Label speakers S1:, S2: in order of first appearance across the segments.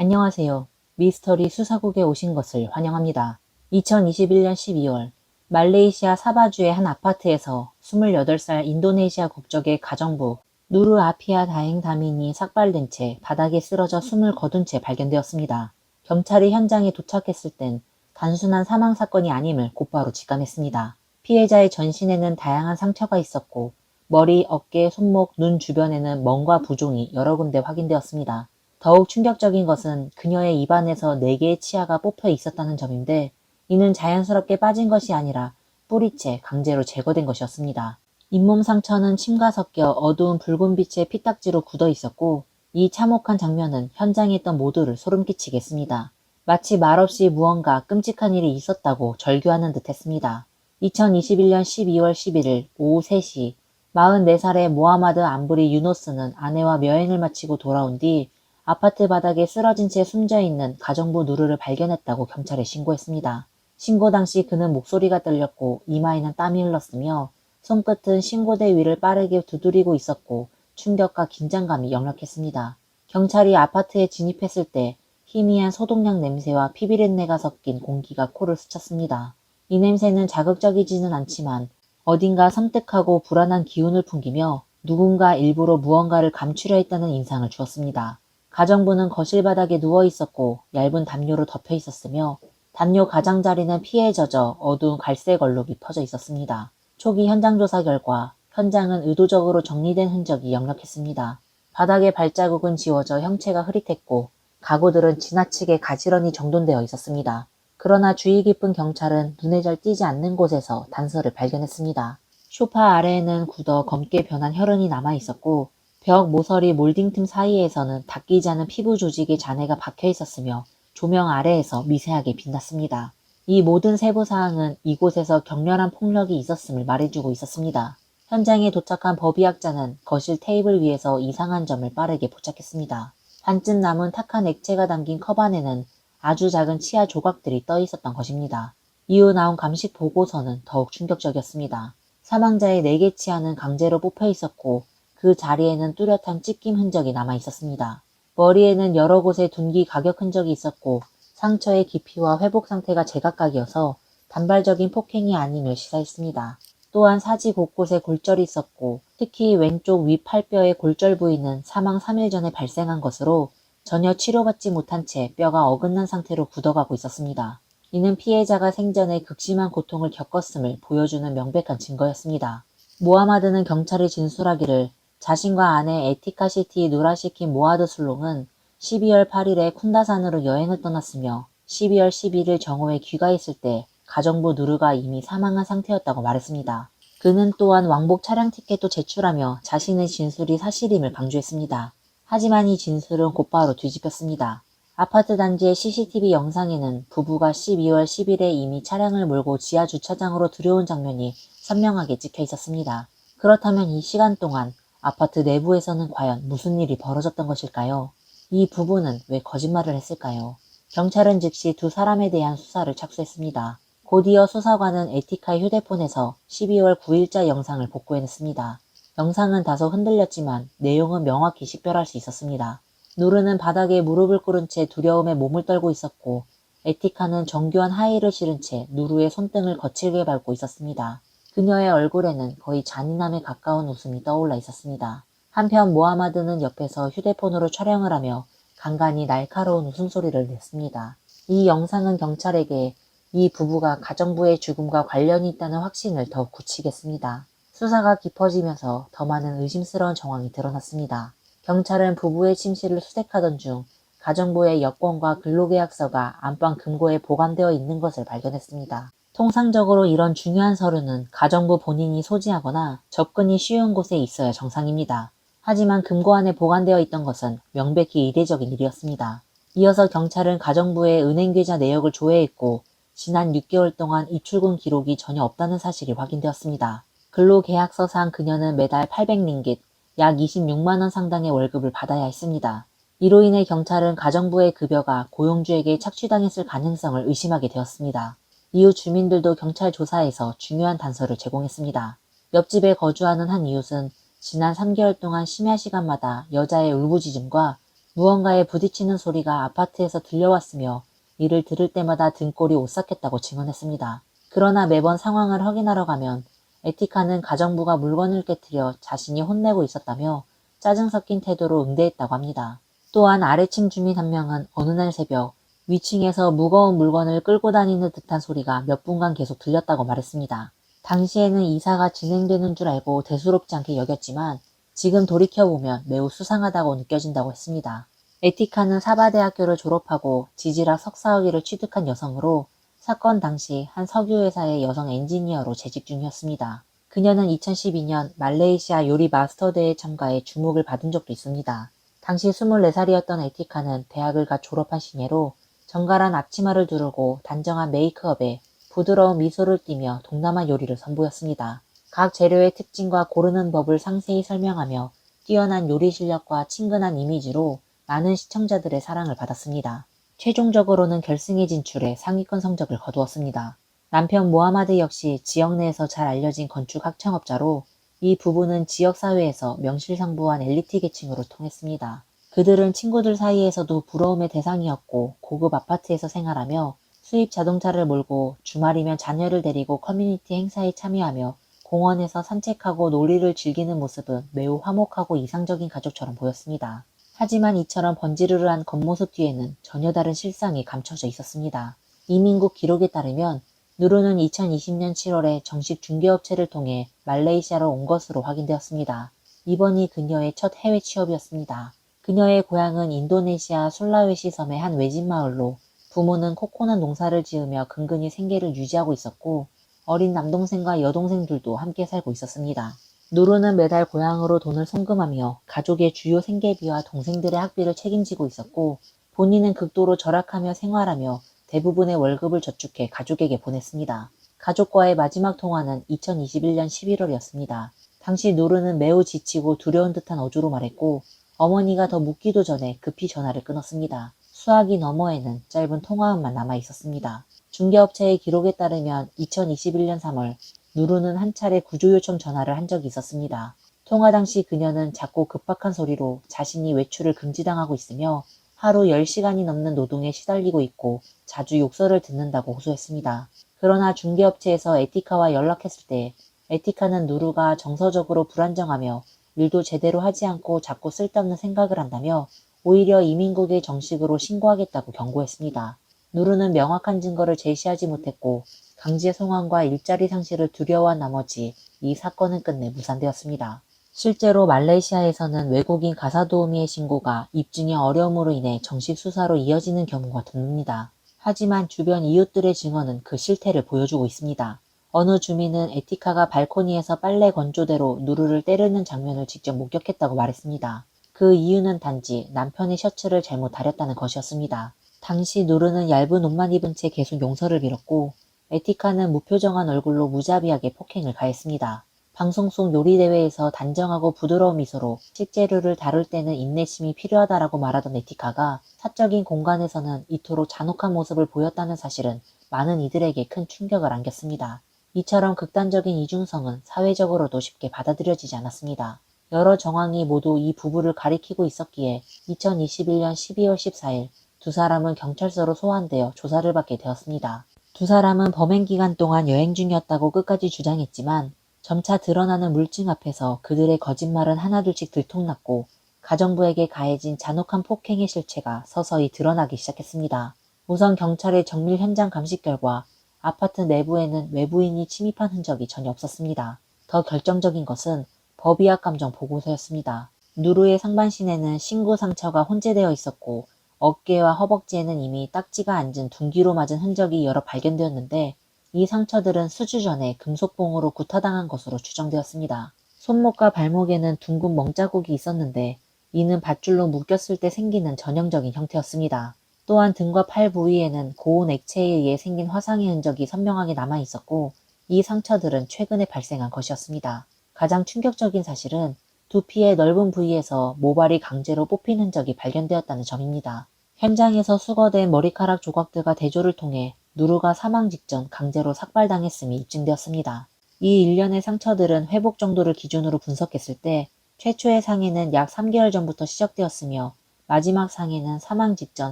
S1: 안녕하세요. 미스터리 수사국에 오신 것을 환영합니다. 2021년 12월 말레이시아 사바주의 한 아파트에서 28살 인도네시아 국적의 가정부 누르 아피아 다행 다민이 삭발된 채 바닥에 쓰러져 숨을 거둔 채 발견되었습니다. 경찰이 현장에 도착했을 땐 단순한 사망 사건이 아님을 곧바로 직감했습니다. 피해자의 전신에는 다양한 상처가 있었고 머리, 어깨, 손목, 눈 주변에는 멍과 부종이 여러 군데 확인되었습니다. 더욱 충격적인 것은 그녀의 입안에서 4개의 치아가 뽑혀 있었다는 점인데 이는 자연스럽게 빠진 것이 아니라 뿌리채 강제로 제거된 것이었습니다. 잇몸 상처는 침과 섞여 어두운 붉은빛의 피딱지로 굳어 있었고 이 참혹한 장면은 현장에 있던 모두를 소름 끼치게 했습니다. 마치 말없이 무언가 끔찍한 일이 있었다고 절규하는 듯 했습니다. 2021년 12월 11일 오후 3시 44살의 모하마드 암브리 유노스는 아내와 여행을 마치고 돌아온 뒤 아파트 바닥에 쓰러진 채 숨져있는 가정부 누르를 발견했다고 경찰에 신고했습니다. 신고 당시 그는 목소리가 떨렸고 이마에는 땀이 흘렀으며 손끝은 신고대 위를 빠르게 두드리고 있었고 충격과 긴장감이 역력했습니다. 경찰이 아파트에 진입했을 때 희미한 소독약 냄새와 피비린내가 섞인 공기가 코를 스쳤습니다. 이 냄새는 자극적이지는 않지만 어딘가 섬뜩하고 불안한 기운을 풍기며 누군가 일부러 무언가를 감추려 했다는 인상을 주었습니다. 가정부는 거실 바닥에 누워 있었고 얇은 담요로 덮여 있었으며 담요 가장자리는 피에 젖어 어두운 갈색 얼룩이 퍼져 있었습니다. 초기 현장 조사 결과 현장은 의도적으로 정리된 흔적이 역력했습니다. 바닥의 발자국은 지워져 형체가 흐릿했고 가구들은 지나치게 가지런히 정돈되어 있었습니다. 그러나 주의 깊은 경찰은 눈에 잘 띄지 않는 곳에서 단서를 발견했습니다. 소파 아래에는 굳어 검게 변한 혈흔이 남아 있었고 벽 모서리 몰딩 틈 사이에서는 닦이지 않은 피부 조직의 잔해가 박혀 있었으며 조명 아래에서 미세하게 빛났습니다. 이 모든 세부사항은 이곳에서 격렬한 폭력이 있었음을 말해주고 있었습니다. 현장에 도착한 법의학자는 거실 테이블 위에서 이상한 점을 빠르게 포착했습니다. 반쯤 남은 탁한 액체가 담긴 컵 안에는 아주 작은 치아 조각들이 떠 있었던 것입니다. 이후 나온 감식 보고서는 더욱 충격적이었습니다. 사망자의 4개 치아는 강제로 뽑혀 있었고 그 자리에는 뚜렷한 찢김 흔적이 남아 있었습니다. 머리에는 여러 곳에 둔기 가격 흔적이 있었고 상처의 깊이와 회복 상태가 제각각이어서 단발적인 폭행이 아님을 시사했습니다. 또한 사지 곳곳에 골절이 있었고 특히 왼쪽 위 팔뼈의 골절 부위는 사망 3일 전에 발생한 것으로 전혀 치료받지 못한 채 뼈가 어긋난 상태로 굳어가고 있었습니다. 이는 피해자가 생전에 극심한 고통을 겪었음을 보여주는 명백한 증거였습니다. 모하마드는 경찰이 진술하기를 자신과 아내 에티카시티 누라시킨 모하드 술롱은 12월 8일에 쿤다산으로 여행을 떠났으며 12월 11일 정오에 귀가했을 때 가정부 누르가 이미 사망한 상태였다고 말했습니다. 그는 또한 왕복 차량 티켓도 제출하며 자신의 진술이 사실임을 강조했습니다. 하지만 이 진술은 곧바로 뒤집혔습니다. 아파트 단지의 CCTV 영상에는 부부가 12월 10일에 이미 차량을 몰고 지하 주차장으로 들여온 장면이 선명하게 찍혀 있었습니다. 그렇다면 이 시간 동안 아파트 내부에서는 과연 무슨 일이 벌어졌던 것일까요? 이 부부는 왜 거짓말을 했을까요? 경찰은 즉시 두 사람에 대한 수사를 착수했습니다. 곧이어 수사관은 에티카의 휴대폰에서 12월 9일자 영상을 복구해냈습니다. 영상은 다소 흔들렸지만 내용은 명확히 식별할 수 있었습니다. 누르는 바닥에 무릎을 꿇은 채 두려움에 몸을 떨고 있었고 에티카는 정교한 하의를 실은 채 누르의 손등을 거칠게 밟고 있었습니다. 그녀의 얼굴에는 거의 잔인함에 가까운 웃음이 떠올라 있었습니다. 한편 모하마드는 옆에서 휴대폰으로 촬영을 하며 간간히 날카로운 웃음소리를 냈습니다. 이 영상은 경찰에게 이 부부가 가정부의 죽음과 관련이 있다는 확신을 더욱 굳히겠습니다. 수사가 깊어지면서 더 많은 의심스러운 정황이 드러났습니다. 경찰은 부부의 침실을 수색하던 중 가정부의 여권과 근로계약서가 안방 금고에 보관되어 있는 것을 발견했습니다. 통상적으로 이런 중요한 서류는 가정부 본인이 소지하거나 접근이 쉬운 곳에 있어야 정상입니다. 하지만 금고 안에 보관되어 있던 것은 명백히 이례적인 일이었습니다. 이어서 경찰은 가정부의 은행계좌 내역을 조회했고 지난 6개월 동안 입출금 기록이 전혀 없다는 사실이 확인되었습니다. 근로계약서상 그녀는 매달 800링깃, 약 26만원 상당의 월급을 받아야 했습니다. 이로 인해 경찰은 가정부의 급여가 고용주에게 착취당했을 가능성을 의심하게 되었습니다. 이후 주민들도 경찰 조사에서 중요한 단서를 제공했습니다. 옆집에 거주하는 한 이웃은 지난 3개월 동안 심야 시간마다 여자의 울부짖음과 무언가에 부딪히는 소리가 아파트에서 들려왔으며 이를 들을 때마다 등골이 오싹했다고 증언했습니다. 그러나 매번 상황을 확인하러 가면 에티카는 가정부가 물건을 깨뜨려 자신이 혼내고 있었다며 짜증 섞인 태도로 응대했다고 합니다. 또한 아래층 주민 한 명은 어느 날 새벽 위층에서 무거운 물건을 끌고 다니는 듯한 소리가 몇 분간 계속 들렸다고 말했습니다. 당시에는 이사가 진행되는 줄 알고 대수롭지 않게 여겼지만 지금 돌이켜보면 매우 수상하다고 느껴진다고 했습니다. 에티카는 사바대학교를 졸업하고 지질학 석사학위를 취득한 여성으로 사건 당시 한 석유회사의 여성 엔지니어로 재직 중이었습니다. 그녀는 2012년 말레이시아 요리 마스터대회에 참가해 주목을 받은 적도 있습니다. 당시 24살이었던 에티카는 대학을 갓 졸업한 시녀로 정갈한 앞치마를 두르고 단정한 메이크업에 부드러운 미소를 띠며 동남아 요리를 선보였습니다. 각 재료의 특징과 고르는 법을 상세히 설명하며 뛰어난 요리 실력과 친근한 이미지로 많은 시청자들의 사랑을 받았습니다. 최종적으로는 결승에 진출해 상위권 성적을 거두었습니다. 남편 모하마드 역시 지역 내에서 잘 알려진 건축 학창업자로 이 부부는 지역사회에서 명실상부한 엘리트 계층으로 통했습니다. 그들은 친구들 사이에서도 부러움의 대상이었고 고급 아파트에서 생활하며 수입 자동차를 몰고 주말이면 자녀를 데리고 커뮤니티 행사에 참여하며 공원에서 산책하고 놀이를 즐기는 모습은 매우 화목하고 이상적인 가족처럼 보였습니다. 하지만 이처럼 번지르르한 겉모습 뒤에는 전혀 다른 실상이 감춰져 있었습니다. 이민국 기록에 따르면 누르는 2020년 7월에 정식 중개업체를 통해 말레이시아로 온 것으로 확인되었습니다. 이번이 그녀의 첫 해외 취업이었습니다. 그녀의 고향은 인도네시아 술라웨시 섬의 한 외진 마을로 부모는 코코넛 농사를 지으며 근근히 생계를 유지하고 있었고 어린 남동생과 여동생들도 함께 살고 있었습니다. 누르는 매달 고향으로 돈을 송금하며 가족의 주요 생계비와 동생들의 학비를 책임지고 있었고 본인은 극도로 절약하며 생활하며 대부분의 월급을 저축해 가족에게 보냈습니다. 가족과의 마지막 통화는 2021년 11월이었습니다. 당시 누르는 매우 지치고 두려운 듯한 어조로 말했고 어머니가 더 묻기도 전에 급히 전화를 끊었습니다. 수화기 너머에는 짧은 통화음만 남아 있었습니다. 중개업체의 기록에 따르면 2021년 3월 누르는 한 차례 구조 요청 전화를 한 적이 있었습니다. 통화 당시 그녀는 작고 급박한 소리로 자신이 외출을 금지당하고 있으며 하루 10시간이 넘는 노동에 시달리고 있고 자주 욕설을 듣는다고 호소했습니다. 그러나 중개업체에서 에티카와 연락했을 때 에티카는 누르가 정서적으로 불안정하며 일도 제대로 하지 않고 자꾸 쓸데없는 생각을 한다며 오히려 이민국에 정식으로 신고하겠다고 경고했습니다. 누르는 명확한 증거를 제시하지 못했고 강제 송환과 일자리 상실을 두려워한 나머지 이 사건은 끝내 무산되었습니다. 실제로 말레이시아에서는 외국인 가사도우미의 신고가 입증의 어려움으로 인해 정식 수사로 이어지는 경우가 드뭅니다. 하지만 주변 이웃들의 증언은 그 실태를 보여주고 있습니다. 어느 주민은 에티카가 발코니에서 빨래 건조대로 누르를 때리는 장면을 직접 목격했다고 말했습니다. 그 이유는 단지 남편의 셔츠를 잘못 다렸다는 것이었습니다. 당시 누르는 얇은 옷만 입은 채 계속 용서를 빌었고 에티카는 무표정한 얼굴로 무자비하게 폭행을 가했습니다. 방송 속 요리대회에서 단정하고 부드러운 미소로 식재료를 다룰 때는 인내심이 필요하다라고 말하던 에티카가 사적인 공간에서는 이토록 잔혹한 모습을 보였다는 사실은 많은 이들에게 큰 충격을 안겼습니다. 이처럼 극단적인 이중성은 사회적으로도 쉽게 받아들여지지 않았습니다. 여러 정황이 모두 이 부부를 가리키고 있었기에 2021년 12월 14일 두 사람은 경찰서로 소환되어 조사를 받게 되었습니다. 두 사람은 범행 기간 동안 여행 중이었다고 끝까지 주장했지만 점차 드러나는 물증 앞에서 그들의 거짓말은 하나둘씩 들통났고 가정부에게 가해진 잔혹한 폭행의 실체가 서서히 드러나기 시작했습니다. 우선 경찰의 정밀 현장 감식 결과 아파트 내부에는 외부인이 침입한 흔적이 전혀 없었습니다. 더 결정적인 것은 법의학 감정 보고서였습니다. 누르의 상반신에는 신구 상처가 혼재되어 있었고 어깨와 허벅지에는 이미 딱지가 앉은 둔기로 맞은 흔적이 여러 발견되었는데 이 상처들은 수주 전에 금속봉으로 구타당한 것으로 추정되었습니다. 손목과 발목에는 둥근 멍자국이 있었는데 이는 밧줄로 묶였을 때 생기는 전형적인 형태였습니다. 또한 등과 팔 부위에는 고온 액체에 의해 생긴 화상의 흔적이 선명하게 남아 있었고 이 상처들은 최근에 발생한 것이었습니다. 가장 충격적인 사실은 두피의 넓은 부위에서 모발이 강제로 뽑힌 흔적이 발견되었다는 점입니다. 현장에서 수거된 머리카락 조각들과 대조를 통해 누르가 사망 직전 강제로 삭발당했음이 입증되었습니다. 이 일련의 상처들은 회복 정도를 기준으로 분석했을 때 최초의 상해는 약 3개월 전부터 시작되었으며 마지막 상해는 사망 직전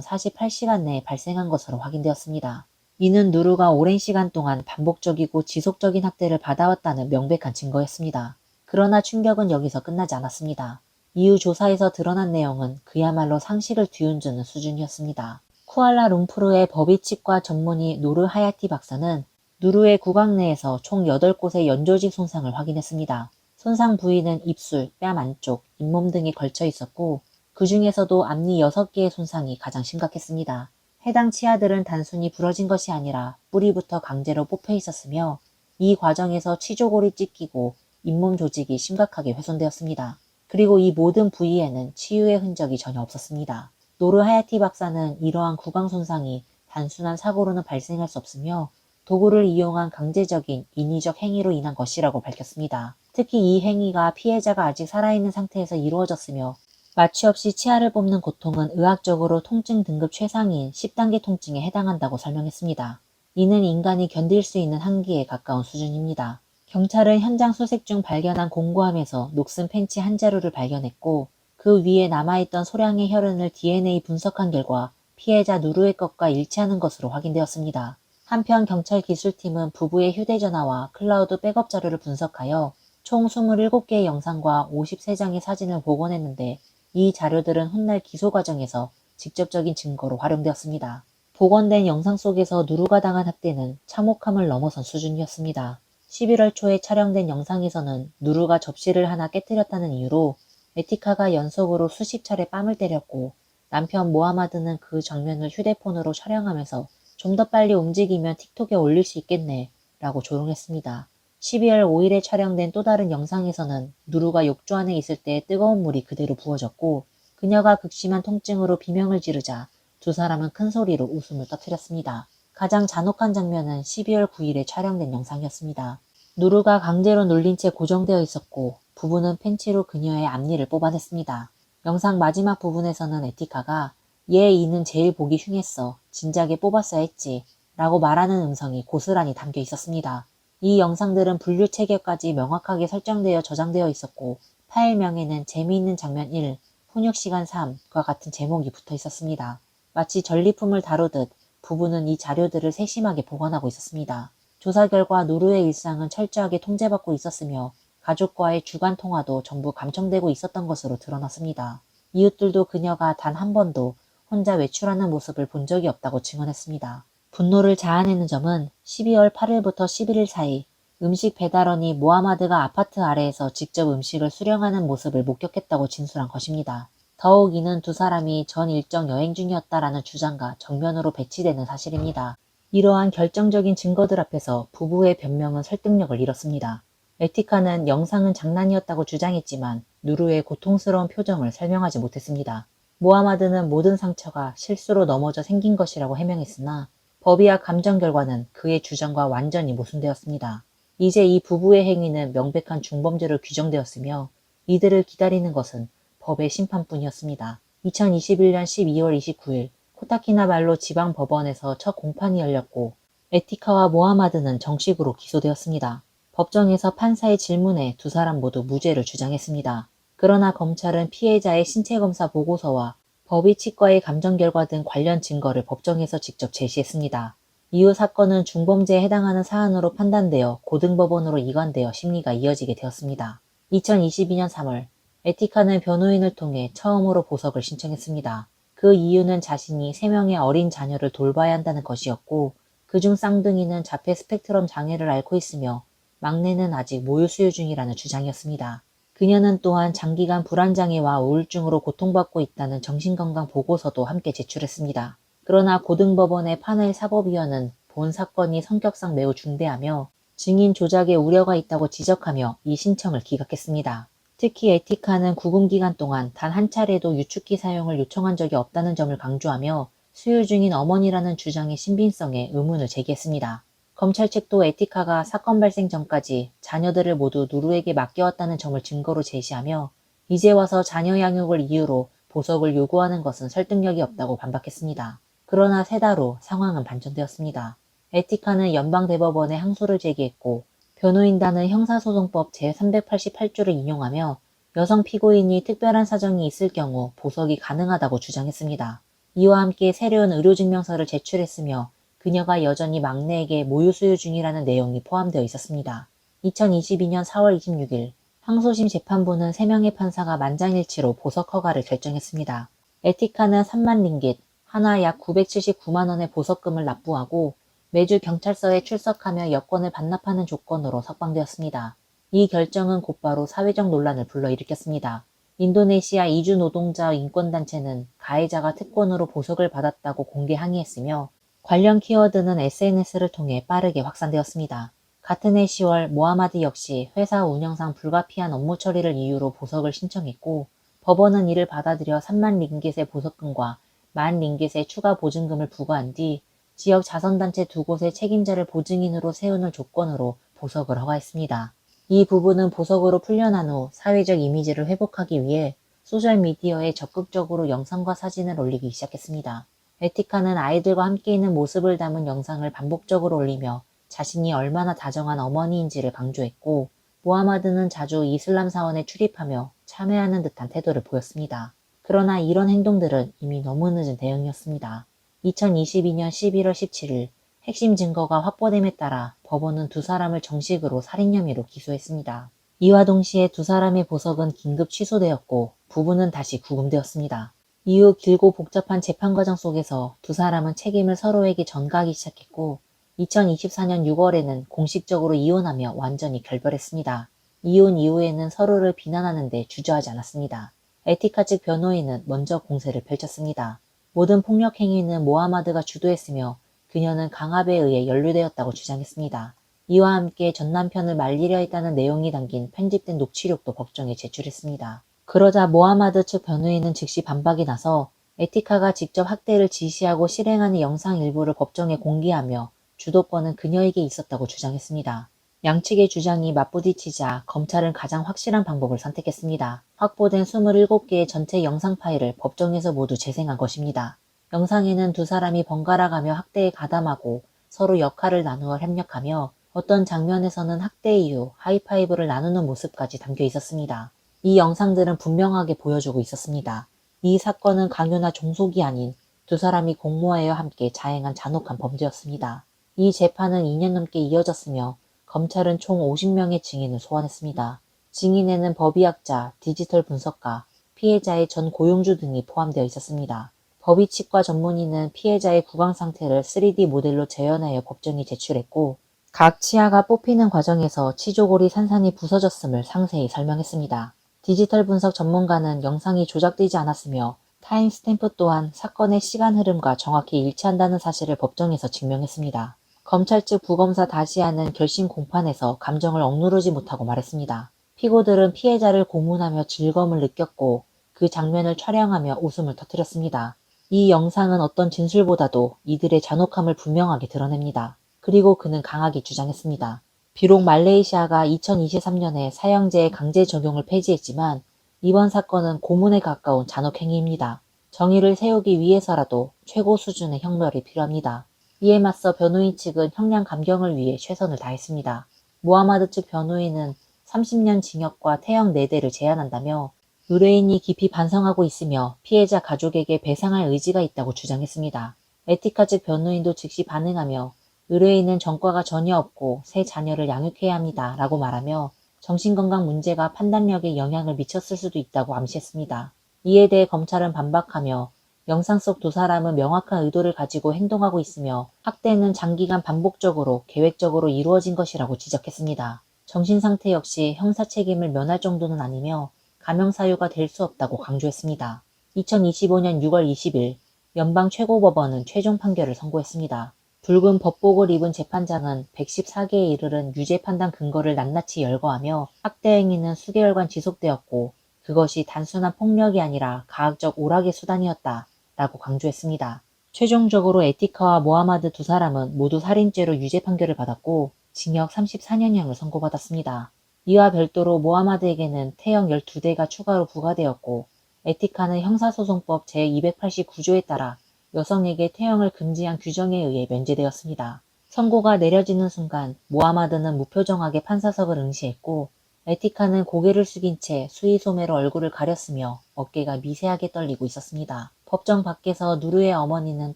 S1: 48시간 내에 발생한 것으로 확인되었습니다. 이는 누르가 오랜 시간 동안 반복적이고 지속적인 학대를 받아왔다는 명백한 증거였습니다. 그러나 충격은 여기서 끝나지 않았습니다. 이후 조사에서 드러난 내용은 그야말로 상식을 뒤흔드는 수준이었습니다. 쿠알라룸푸르의 법의치과 전문의 누르 하야티 박사는 누르의 구강 내에서 총 8곳의 연조직 손상을 확인했습니다. 손상 부위는 입술, 뺨 안쪽, 잇몸 등에 걸쳐 있었고 그 중에서도 앞니 6개의 손상이 가장 심각했습니다. 해당 치아들은 단순히 부러진 것이 아니라 뿌리부터 강제로 뽑혀 있었으며 이 과정에서 치조골이 찢기고 잇몸 조직이 심각하게 훼손되었습니다. 그리고 이 모든 부위에는 치유의 흔적이 전혀 없었습니다. 노르 하야티 박사는 이러한 구강 손상이 단순한 사고로는 발생할 수 없으며 도구를 이용한 강제적인 인위적 행위로 인한 것이라고 밝혔습니다. 특히 이 행위가 피해자가 아직 살아있는 상태에서 이루어졌으며 마취 없이 치아를 뽑는 고통은 의학적으로 통증 등급 최상위인 10단계 통증에 해당한다고 설명했습니다. 이는 인간이 견딜 수 있는 한계에 가까운 수준입니다. 경찰은 현장 수색 중 발견한 공구함에서 녹슨 팬츠 한 자루를 발견했고 그 위에 남아있던 소량의 혈흔을 DNA 분석한 결과 피해자 누르의 것과 일치하는 것으로 확인되었습니다. 한편 경찰 기술팀은 부부의 휴대전화와 클라우드 백업 자료를 분석하여 총 27개의 영상과 53장의 사진을 복원했는데 이 자료들은 훗날 기소 과정에서 직접적인 증거로 활용되었습니다. 복원된 영상 속에서 누르가 당한 학대는 참혹함을 넘어선 수준이었습니다. 11월 초에 촬영된 영상에서는 누르가 접시를 하나 깨뜨렸다는 이유로 에티카가 연속으로 수십 차례 뺨을 때렸고 남편 모하마드는 그 장면을 휴대폰으로 촬영하면서 좀 더 빨리 움직이면 틱톡에 올릴 수 있겠네 라고 조롱했습니다. 12월 5일에 촬영된 또 다른 영상에서는 누르가 욕조 안에 있을 때 뜨거운 물이 그대로 부어졌고 그녀가 극심한 통증으로 비명을 지르자 두 사람은 큰 소리로 웃음을 터뜨렸습니다. 가장 잔혹한 장면은 12월 9일에 촬영된 영상이었습니다. 누르가 강제로 눌린 채 고정되어 있었고 부부는 팬티로 그녀의 앞니를 뽑아냈습니다. 영상 마지막 부분에서는 에티카가 얘 이는 제일 보기 흉했어. 진작에 뽑았어야 했지. 라고 말하는 음성이 고스란히 담겨 있었습니다. 이 영상들은 분류 체계까지 명확하게 설정되어 저장되어 있었고 파일명에는 재미있는 장면 1, 훈육시간 3과 같은 제목이 붙어 있었습니다. 마치 전리품을 다루듯 부부는 이 자료들을 세심하게 보관하고 있었습니다. 조사 결과 누르의 일상은 철저하게 통제받고 있었으며 가족과의 주간 통화도 전부 감청되고 있었던 것으로 드러났습니다. 이웃들도 그녀가 단 한 번도 혼자 외출하는 모습을 본 적이 없다고 증언했습니다. 분노를 자아내는 점은 12월 8일부터 11일 사이 음식 배달원이 모하마드가 아파트 아래에서 직접 음식을 수령하는 모습을 목격했다고 진술한 것입니다. 더욱 이는 두 사람이 전 일정 여행 중이었다라는 주장과 정면으로 배치되는 사실입니다. 이러한 결정적인 증거들 앞에서 부부의 변명은 설득력을 잃었습니다. 에티카는 영상은 장난이었다고 주장했지만 누르의 고통스러운 표정을 설명하지 못했습니다. 모하마드는 모든 상처가 실수로 넘어져 생긴 것이라고 해명했으나 법의와 감정 결과는 그의 주장과 완전히 모순되었습니다. 이제 이 부부의 행위는 명백한 중범죄로 규정되었으며 이들을 기다리는 것은 법의 심판뿐이었습니다. 2021년 12월 29일 코타키나발루 지방법원에서 첫 공판이 열렸고 에티카와 모하마드는 정식으로 기소되었습니다. 법정에서 판사의 질문에 두 사람 모두 무죄를 주장했습니다. 그러나 검찰은 피해자의 신체검사 보고서와 법의 치과의 감정 결과 등 관련 증거를 법정에서 직접 제시했습니다. 이후 사건은 중범죄에 해당하는 사안으로 판단되어 고등법원으로 이관되어 심리가 이어지게 되었습니다. 2022년 3월 에티카는 변호인을 통해 처음으로 보석을 신청했습니다. 그 이유는 자신이 3명의 어린 자녀를 돌봐야 한다는 것이었고 그중 쌍둥이는 자폐 스펙트럼 장애를 앓고 있으며 막내는 아직 모유 수유 중이라는 주장이었습니다. 그녀는 또한 장기간 불안장애와 우울증으로 고통받고 있다는 정신건강 보고서도 함께 제출했습니다. 그러나 고등법원의 파넬 사법위원은 본 사건이 성격상 매우 중대하며 증인 조작의 우려가 있다고 지적하며 이 신청을 기각했습니다. 특히 에티카는 구금 기간 동안 단 한 차례도 유축기 사용을 요청한 적이 없다는 점을 강조하며 수유 중인 어머니라는 주장의 신빙성에 의문을 제기했습니다. 검찰 측도 에티카가 사건 발생 전까지 자녀들을 모두 누르에게 맡겨왔다는 점을 증거로 제시하며 이제 와서 자녀 양육을 이유로 보석을 요구하는 것은 설득력이 없다고 반박했습니다. 그러나 3달 후 상황은 반전되었습니다. 에티카는 연방대법원에 항소를 제기했고 변호인단은 형사소송법 제388조를 인용하며 여성 피고인이 특별한 사정이 있을 경우 보석이 가능하다고 주장했습니다. 이와 함께 새로운 의료증명서를 제출했으며 그녀가 여전히 막내에게 모유 수유 중이라는 내용이 포함되어 있었습니다. 2022년 4월 26일 항소심 재판부는 3명의 판사가 만장일치로 보석 허가를 결정했습니다. 에티카는 3만 링깃, 하나 약 979만 원의 보석금을 납부하고 매주 경찰서에 출석하며 여권을 반납하는 조건으로 석방되었습니다. 이 결정은 곧바로 사회적 논란을 불러일으켰습니다. 인도네시아 이주 노동자 인권단체는 가해자가 특권으로 보석을 받았다고 공개 항의했으며 관련 키워드는 SNS를 통해 빠르게 확산되었습니다. 같은 해 10월 모하마드 역시 회사 운영상 불가피한 업무 처리를 이유로 보석을 신청했고 법원은 이를 받아들여 3만 링깃의 보석금과 1만 링깃의 추가 보증금을 부과한 뒤 지역 자선단체 2곳의 책임자를 보증인으로 세우는 조건으로 보석을 허가했습니다. 이 부분은 보석으로 풀려난 후 사회적 이미지를 회복하기 위해 소셜미디어에 적극적으로 영상과 사진을 올리기 시작했습니다. 에티카는 아이들과 함께 있는 모습을 담은 영상을 반복적으로 올리며 자신이 얼마나 다정한 어머니인지를 강조했고 모하마드는 자주 이슬람 사원에 출입하며 참여하는 듯한 태도를 보였습니다. 그러나 이런 행동들은 이미 너무 늦은 대응이었습니다. 2022년 11월 17일 핵심 증거가 확보됨에 따라 법원은 두 사람을 정식으로 살인 혐의로 기소했습니다. 이와 동시에 두 사람의 보석은 긴급 취소되었고 부부는 다시 구금되었습니다. 이후 길고 복잡한 재판 과정 속에서 두 사람은 책임을 서로에게 전가하기 시작했고 2024년 6월에는 공식적으로 이혼하며 완전히 결별했습니다. 이혼 이후에는 서로를 비난하는 데 주저하지 않았습니다. 에티카 측 변호인은 먼저 공세를 펼쳤습니다. 모든 폭력 행위는 모하마드가 주도했으며 그녀는 강압에 의해 연루되었다고 주장했습니다. 이와 함께 전 남편을 말리려 했다는 내용이 담긴 편집된 녹취록도 법정에 제출했습니다. 그러자 모하마드 측 변호인은 즉시 반박이 나서 에티카가 직접 학대를 지시하고 실행하는 영상 일부를 법정에 공개하며 주도권은 그녀에게 있었다고 주장했습니다. 양측의 주장이 맞부딪히자 검찰은 가장 확실한 방법을 선택했습니다. 확보된 27개의 전체 영상 파일을 법정에서 모두 재생한 것입니다. 영상에는 두 사람이 번갈아가며 학대에 가담하고 서로 역할을 나누어 협력하며 어떤 장면에서는 학대 이후 하이파이브를 나누는 모습까지 담겨 있었습니다. 이 영상들은 분명하게 보여주고 있었습니다. 이 사건은 강요나 종속이 아닌 두 사람이 공모하여 함께 자행한 잔혹한 범죄였습니다. 이 재판은 2년 넘게 이어졌으며 검찰은 총 50명의 증인을 소환했습니다. 증인에는 법의학자, 디지털 분석가, 피해자의 전 고용주 등이 포함되어 있었습니다. 법의치과 전문의는 피해자의 구강 상태를 3D 모델로 재현하여 법정에 제출했고 각 치아가 뽑히는 과정에서 치조골이 산산이 부서졌음을 상세히 설명했습니다. 디지털 분석 전문가는 영상이 조작되지 않았으며 타임스탬프 또한 사건의 시간 흐름과 정확히 일치한다는 사실을 법정에서 증명했습니다. 검찰 측 부검사 다시아는 결심 공판에서 감정을 억누르지 못하고 말했습니다. 피고들은 피해자를 고문하며 즐거움을 느꼈고 그 장면을 촬영하며 웃음을 터뜨렸습니다. 이 영상은 어떤 진술보다도 이들의 잔혹함을 분명하게 드러냅니다. 그리고 그는 강하게 주장했습니다. 비록 말레이시아가 2023년에 사형제의 강제 적용을 폐지했지만 이번 사건은 고문에 가까운 잔혹 행위입니다. 정의를 세우기 위해서라도 최고 수준의 형벌이 필요합니다. 이에 맞서 변호인 측은 형량 감경을 위해 최선을 다했습니다. 모하마드 측 변호인은 30년 징역과 태형 4대를 제한한다며 의뢰인이 깊이 반성하고 있으며 피해자 가족에게 배상할 의지가 있다고 주장했습니다. 에티카 측 변호인도 즉시 반응하며 의뢰인은 전과가 전혀 없고 새 자녀를 양육해야 합니다 라고 말하며 정신건강 문제가 판단력에 영향을 미쳤을 수도 있다고 암시했습니다. 이에 대해 검찰은 반박하며 영상 속 두 사람은 명확한 의도를 가지고 행동하고 있으며 학대는 장기간 반복적으로 계획적으로 이루어진 것이라고 지적했습니다. 정신상태 역시 형사 책임을 면할 정도는 아니며 감형사유가 될 수 없다고 강조했습니다. 2025년 6월 20일 연방 최고법원은 최종 판결을 선고했습니다. 붉은 법복을 입은 재판장은 114개에 이르는 유죄 판단 근거를 낱낱이 열거하며 학대 행위는 수개월간 지속되었고 그것이 단순한 폭력이 아니라 가학적 오락의 수단이었다 라고 강조했습니다. 최종적으로 에티카와 모하마드 두 사람은 모두 살인죄로 유죄 판결을 받았고 징역 34년형을 선고받았습니다. 이와 별도로 모하마드에게는 태형 12대가 추가로 부과되었고 에티카는 형사소송법 제289조에 따라 여성에게 태형을 금지한 규정에 의해 면제되었습니다. 선고가 내려지는 순간 모하마드는 무표정하게 판사석을 응시했고 에티카는 고개를 숙인 채 수의소매로 얼굴을 가렸으며 어깨가 미세하게 떨리고 있었습니다. 법정 밖에서 누르의 어머니는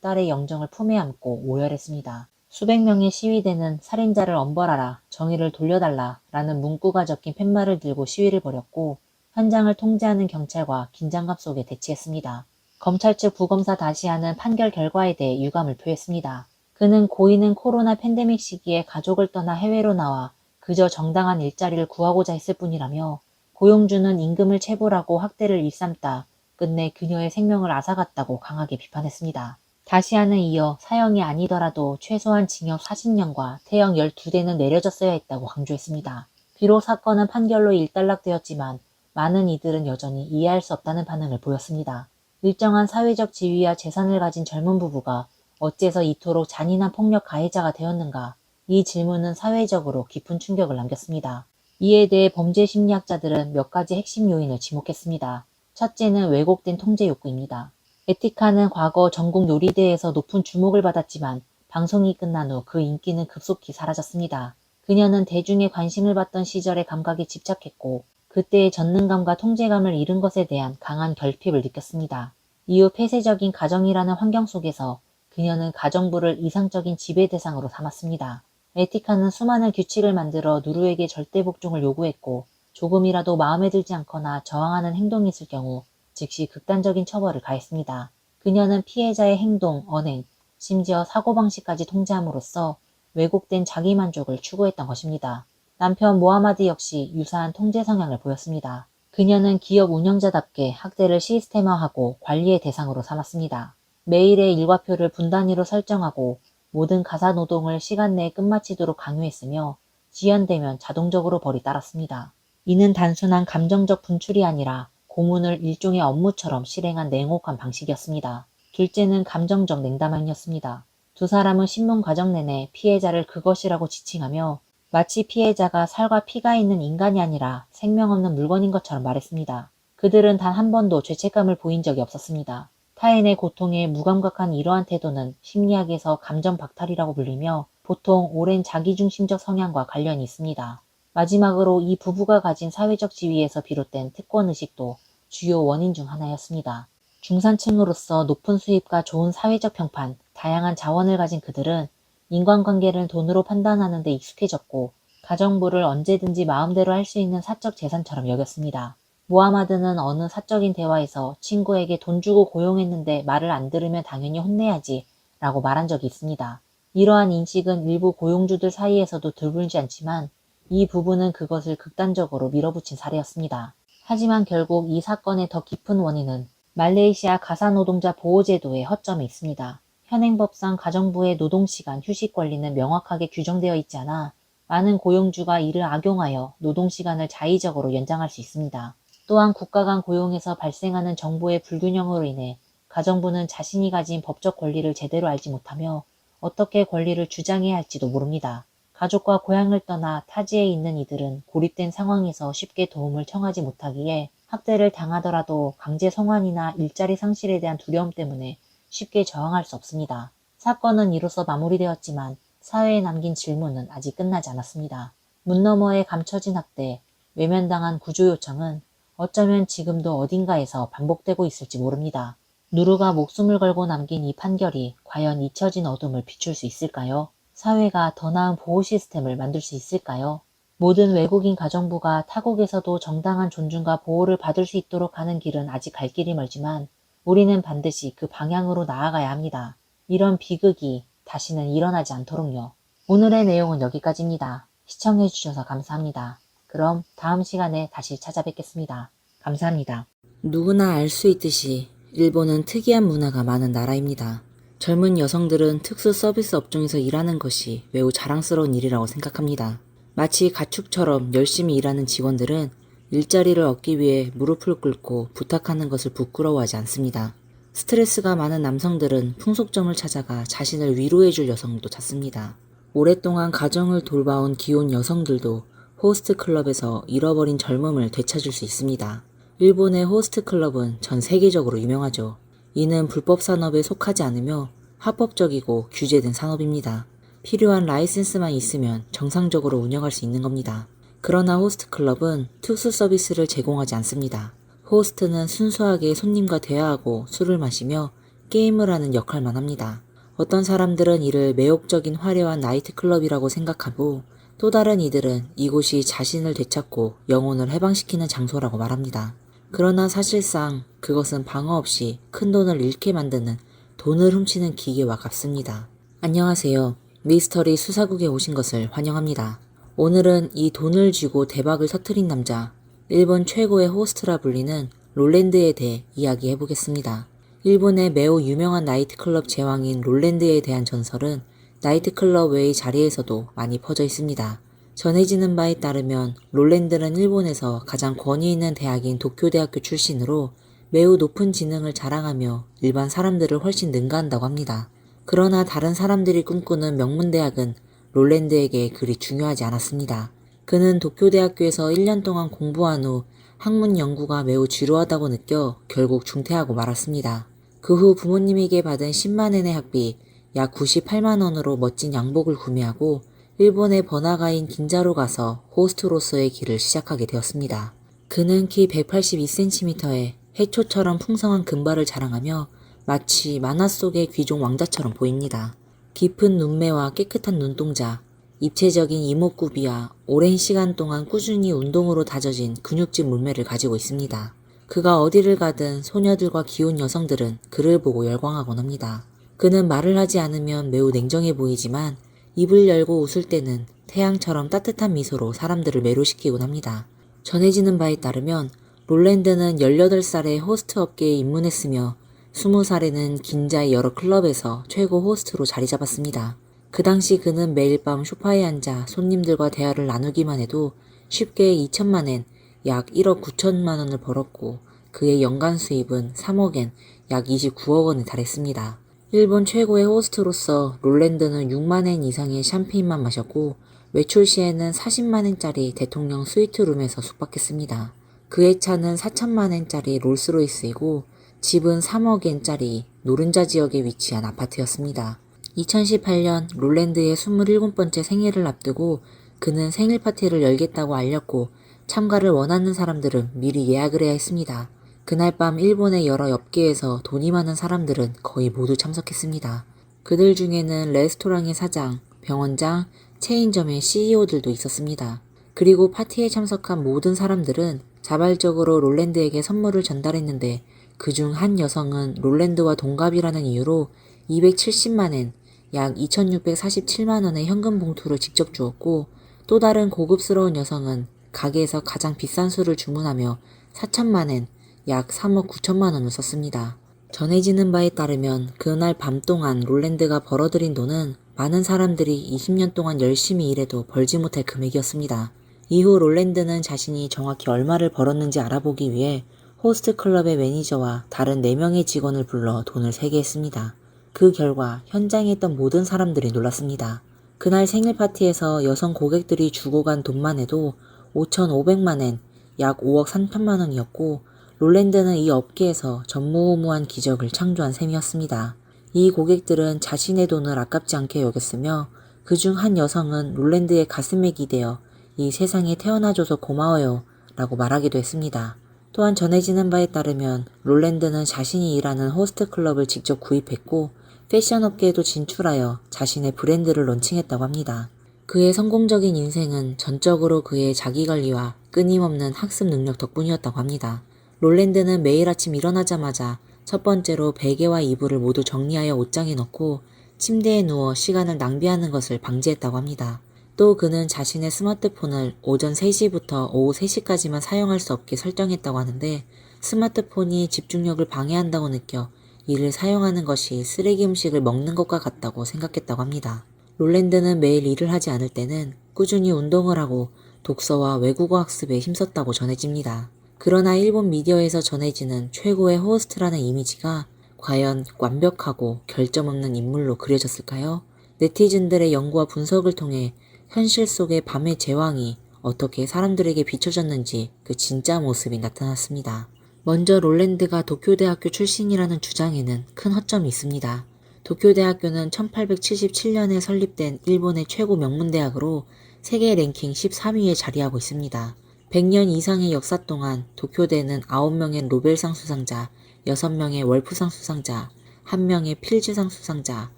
S1: 딸의 영정을 품에 안고 오열했습니다. 수백 명의 시위대는 살인자를 엄벌하라, 정의를 돌려달라 라는 문구가 적힌 팻말을 들고 시위를 벌였고 현장을 통제하는 경찰과 긴장감 속에 대치했습니다. 검찰 측 부검사 다시아는 판결 결과에 대해 유감을 표했습니다. 그는 고인은 코로나 팬데믹 시기에 가족을 떠나 해외로 나와 그저 정당한 일자리를 구하고자 했을 뿐이라며 고용주는 임금을 체불하고 학대를 일삼다 끝내 그녀의 생명을 앗아갔다고 강하게 비판했습니다. 다시아는 이어 사형이 아니더라도 최소한 징역 40년과 태형 12대는 내려졌어야 했다고 강조했습니다. 비록 사건은 판결로 일단락되었지만 많은 이들은 여전히 이해할 수 없다는 반응을 보였습니다. 일정한 사회적 지위와 재산을 가진 젊은 부부가 어째서 이토록 잔인한 폭력 가해자가 되었는가? 이 질문은 사회적으로 깊은 충격을 남겼습니다. 이에 대해 범죄 심리학자들은 몇 가지 핵심 요인을 지목했습니다. 첫째는 왜곡된 통제 욕구입니다. 에티카는 과거 전국 놀이대회에서 높은 주목을 받았지만 방송이 끝난 후 그 인기는 급속히 사라졌습니다. 그녀는 대중의 관심을 받던 시절의 감각에 집착했고 그때의 전능감과 통제감을 잃은 것에 대한 강한 결핍을 느꼈습니다. 이후 폐쇄적인 가정이라는 환경 속에서 그녀는 가정부를 이상적인 지배 대상으로 삼았습니다. 에티카는 수많은 규칙을 만들어 누르에게 절대 복종을 요구했고 조금이라도 마음에 들지 않거나 저항하는 행동이 있을 경우 즉시 극단적인 처벌을 가했습니다. 그녀는 피해자의 행동, 언행, 심지어 사고방식까지 통제함으로써 왜곡된 자기만족을 추구했던 것입니다. 남편 모하마드 역시 유사한 통제 성향을 보였습니다. 그녀는 기업 운영자답게 학대를 시스템화하고 관리의 대상으로 삼았습니다. 매일의 일과표를 분 단위로 설정하고 모든 가사노동을 시간 내에 끝마치도록 강요했으며 지연되면 자동적으로 벌이 따랐습니다. 이는 단순한 감정적 분출이 아니라 고문을 일종의 업무처럼 실행한 냉혹한 방식이었습니다. 둘째는 감정적 냉담함이었습니다. 두 사람은 신문 과정 내내 피해자를 그것이라고 지칭하며 마치 피해자가 살과 피가 있는 인간이 아니라 생명 없는 물건인 것처럼 말했습니다. 그들은 단 한 번도 죄책감을 보인 적이 없었습니다. 타인의 고통에 무감각한 이러한 태도는 심리학에서 감정 박탈이라고 불리며 보통 오랜 자기중심적 성향과 관련이 있습니다. 마지막으로 이 부부가 가진 사회적 지위에서 비롯된 특권의식도 주요 원인 중 하나였습니다. 중산층으로서 높은 수입과 좋은 사회적 평판, 다양한 자원을 가진 그들은 인간관계를 돈으로 판단하는 데 익숙해졌고 가정부를 언제든지 마음대로 할 수 있는 사적 재산처럼 여겼습니다. 모하마드는 어느 사적인 대화에서 친구에게 돈 주고 고용했는데 말을 안 들으면 당연히 혼내야지 라고 말한 적이 있습니다. 이러한 인식은 일부 고용주들 사이에서도 드물지 않지만 이 부부는 그것을 극단적으로 밀어붙인 사례였습니다. 하지만 결국 이 사건의 더 깊은 원인은 말레이시아 가사노동자 보호제도의 허점에 있습니다. 현행법상 가정부의 노동시간, 휴식 권리는 명확하게 규정되어 있지 않아 많은 고용주가 이를 악용하여 노동시간을 자의적으로 연장할 수 있습니다. 또한 국가 간 고용에서 발생하는 정보의 불균형으로 인해 가정부는 자신이 가진 법적 권리를 제대로 알지 못하며 어떻게 권리를 주장해야 할지도 모릅니다. 가족과 고향을 떠나 타지에 있는 이들은 고립된 상황에서 쉽게 도움을 청하지 못하기에 학대를 당하더라도 강제 송환이나 일자리 상실에 대한 두려움 때문에 쉽게 저항할 수 없습니다. 사건은 이로써 마무리되었지만 사회에 남긴 질문은 아직 끝나지 않았습니다. 문 너머에 감춰진 학대, 외면당한 구조 요청은 어쩌면 지금도 어딘가에서 반복되고 있을지 모릅니다. 누르가 목숨을 걸고 남긴 이 판결이 과연 잊혀진 어둠을 비출 수 있을까요? 사회가 더 나은 보호 시스템을 만들 수 있을까요? 모든 외국인 가정부가 타국에서도 정당한 존중과 보호를 받을 수 있도록 하는 길은 아직 갈 길이 멀지만 우리는 반드시 그 방향으로 나아가야 합니다. 이런 비극이 다시는 일어나지 않도록요. 오늘의 내용은 여기까지입니다. 시청해주셔서 감사합니다. 그럼 다음 시간에 다시 찾아뵙겠습니다. 감사합니다. 누구나 알 수 있듯이 일본은 특이한 문화가 많은 나라입니다. 젊은 여성들은 특수 서비스 업종에서 일하는 것이 매우 자랑스러운 일이라고 생각합니다. 마치 가축처럼 열심히 일하는 직원들은 일자리를 얻기 위해 무릎을 꿇고 부탁하는 것을 부끄러워하지 않습니다. 스트레스가 많은 남성들은 풍속점을 찾아가 자신을 위로해줄 여성도 찾습니다. 오랫동안 가정을 돌봐온 기혼 여성들도 호스트 클럽에서 잃어버린 젊음을 되찾을 수 있습니다. 일본의 호스트 클럽은 전 세계적으로 유명하죠. 이는 불법 산업에 속하지 않으며 합법적이고 규제된 산업입니다. 필요한 라이센스만 있으면 정상적으로 운영할 수 있는 겁니다. 그러나 호스트 클럽은 특수 서비스를 제공하지 않습니다. 호스트는 순수하게 손님과 대화하고 술을 마시며 게임을 하는 역할만 합니다. 어떤 사람들은 이를 매혹적인 화려한 나이트클럽이라고 생각하고 또 다른 이들은 이곳이 자신을 되찾고 영혼을 해방시키는 장소라고 말합니다. 그러나 사실상 그것은 방어 없이 큰 돈을 잃게 만드는 돈을 훔치는 기계와 같습니다. 안녕하세요. 미스터리 수사국에 오신 것을 환영합니다. 오늘은 이 돈을 쥐고 대박을 터뜨린 남자, 일본 최고의 호스트라 불리는 롤랜드에 대해 이야기해보겠습니다. 일본의 매우 유명한 나이트클럽 제왕인 롤랜드에 대한 전설은 나이트클럽 외의 자리에서도 많이 퍼져 있습니다. 전해지는 바에 따르면 롤랜드는 일본에서 가장 권위 있는 대학인 도쿄대학교 출신으로 매우 높은 지능을 자랑하며 일반 사람들을 훨씬 능가한다고 합니다. 그러나 다른 사람들이 꿈꾸는 명문대학은 롤랜드에게 그리 중요하지 않았습니다. 그는 도쿄대학교에서 1년 동안 공부한 후 학문 연구가 매우 지루하다고 느껴 결국 중퇴하고 말았습니다. 그 후 부모님에게 받은 10만엔의 학비, 약 98만 원으로 멋진 양복을 구매하고 일본의 번화가인 긴자로 가서 호스트로서의 길을 시작하게 되었습니다. 그는 키 182cm에 해초처럼 풍성한 금발을 자랑하며 마치 만화 속의 귀족 왕자처럼 보입니다. 깊은 눈매와 깨끗한 눈동자, 입체적인 이목구비와 오랜 시간 동안 꾸준히 운동으로 다져진 근육질 몸매를 가지고 있습니다. 그가 어디를 가든 소녀들과 귀여운 여성들은 그를 보고 열광하곤 합니다. 그는 말을 하지 않으면 매우 냉정해 보이지만 입을 열고 웃을 때는 태양처럼 따뜻한 미소로 사람들을 매료시키곤 합니다. 전해지는 바에 따르면 롤랜드는 18살에 호스트 업계에 입문했으며 20살에는 긴자의 여러 클럽에서 최고 호스트로 자리 잡았습니다. 그 당시 그는 매일 밤 소파에 앉아 손님들과 대화를 나누기만 해도 쉽게 2천만엔, 약 1억 9천만 원을 벌었고 그의 연간 수입은 3억엔, 약 29억 원에 달했습니다. 일본 최고의 호스트로서 롤랜드는 6만엔 이상의 샴페인만 마셨고 외출 시에는 40만엔짜리 대통령 스위트룸에서 숙박했습니다. 그의 차는 4천만엔짜리 롤스로이스이고 집은 3억엔짜리 노른자 지역에 위치한 아파트였습니다. 2018년 롤랜드의 27번째 생일을 앞두고 그는 생일 파티를 열겠다고 알렸고 참가를 원하는 사람들은 미리 예약을 해야 했습니다. 그날 밤 일본의 여러 업계에서 돈이 많은 사람들은 거의 모두 참석했습니다. 그들 중에는 레스토랑의 사장, 병원장, 체인점의 CEO들도 있었습니다. 그리고 파티에 참석한 모든 사람들은 자발적으로 롤랜드에게 선물을 전달했는데 그중 한 여성은 롤랜드와 동갑이라는 이유로 270만엔, 약 2647만 원의 현금 봉투를 직접 주었고 또 다른 고급스러운 여성은 가게에서 가장 비싼 술을 주문하며 4천만엔, 약 3억 9천만 원을 썼습니다. 전해지는 바에 따르면 그날 밤 동안 롤랜드가 벌어들인 돈은 많은 사람들이 20년 동안 열심히 일해도 벌지 못할 금액이었습니다. 이후 롤랜드는 자신이 정확히 얼마를 벌었는지 알아보기 위해 호스트 클럽의 매니저와 다른 4명의 직원을 불러 돈을 세게 했습니다. 그 결과 현장에 있던 모든 사람들이 놀랐습니다. 그날 생일 파티에서 여성 고객들이 주고 간 돈만 해도 5,500만엔, 약 5억 3천만 원이었고 롤랜드는 이 업계에서 전무후무한 기적을 창조한 셈이었습니다. 이 고객들은 자신의 돈을 아깝지 않게 여겼으며 그중 한 여성은 롤랜드의 가슴에 기대어 이 세상에 태어나줘서 고마워요 라고 말하기도 했습니다. 또한 전해지는 바에 따르면 롤랜드는 자신이 일하는 호스트 클럽을 직접 구입했고 패션업계에도 진출하여 자신의 브랜드를 론칭했다고 합니다. 그의 성공적인 인생은 전적으로 그의 자기관리와 끊임없는 학습 능력 덕분이었다고 합니다. 롤랜드는 매일 아침 일어나자마자 첫 번째로 베개와 이불을 모두 정리하여 옷장에 넣고 침대에 누워 시간을 낭비하는 것을 방지했다고 합니다. 또 그는 자신의 스마트폰을 오전 3시부터 오후 3시까지만 사용할 수 없게 설정했다고 하는데 스마트폰이 집중력을 방해한다고 느껴 이를 사용하는 것이 쓰레기 음식을 먹는 것과 같다고 생각했다고 합니다. 롤랜드는 매일 일을 하지 않을 때는 꾸준히 운동을 하고 독서와 외국어 학습에 힘썼다고 전해집니다. 그러나 일본 미디어에서 전해지는 최고의 호스트라는 이미지가 과연 완벽하고 결점 없는 인물로 그려졌을까요? 네티즌들의 연구와 분석을 통해 현실 속의 밤의 제왕이 어떻게 사람들에게 비춰졌는지 그 진짜 모습이 나타났습니다. 먼저 롤랜드가 도쿄대학교 출신이라는 주장에는 큰 허점이 있습니다. 도쿄대학교는 1877년에 설립된 일본의 최고 명문대학으로 세계 랭킹 13위에 자리하고 있습니다. 100년 이상의 역사 동안 도쿄대는 9명의 노벨상 수상자, 6명의 월프상 수상자, 1명의 필즈상 수상자,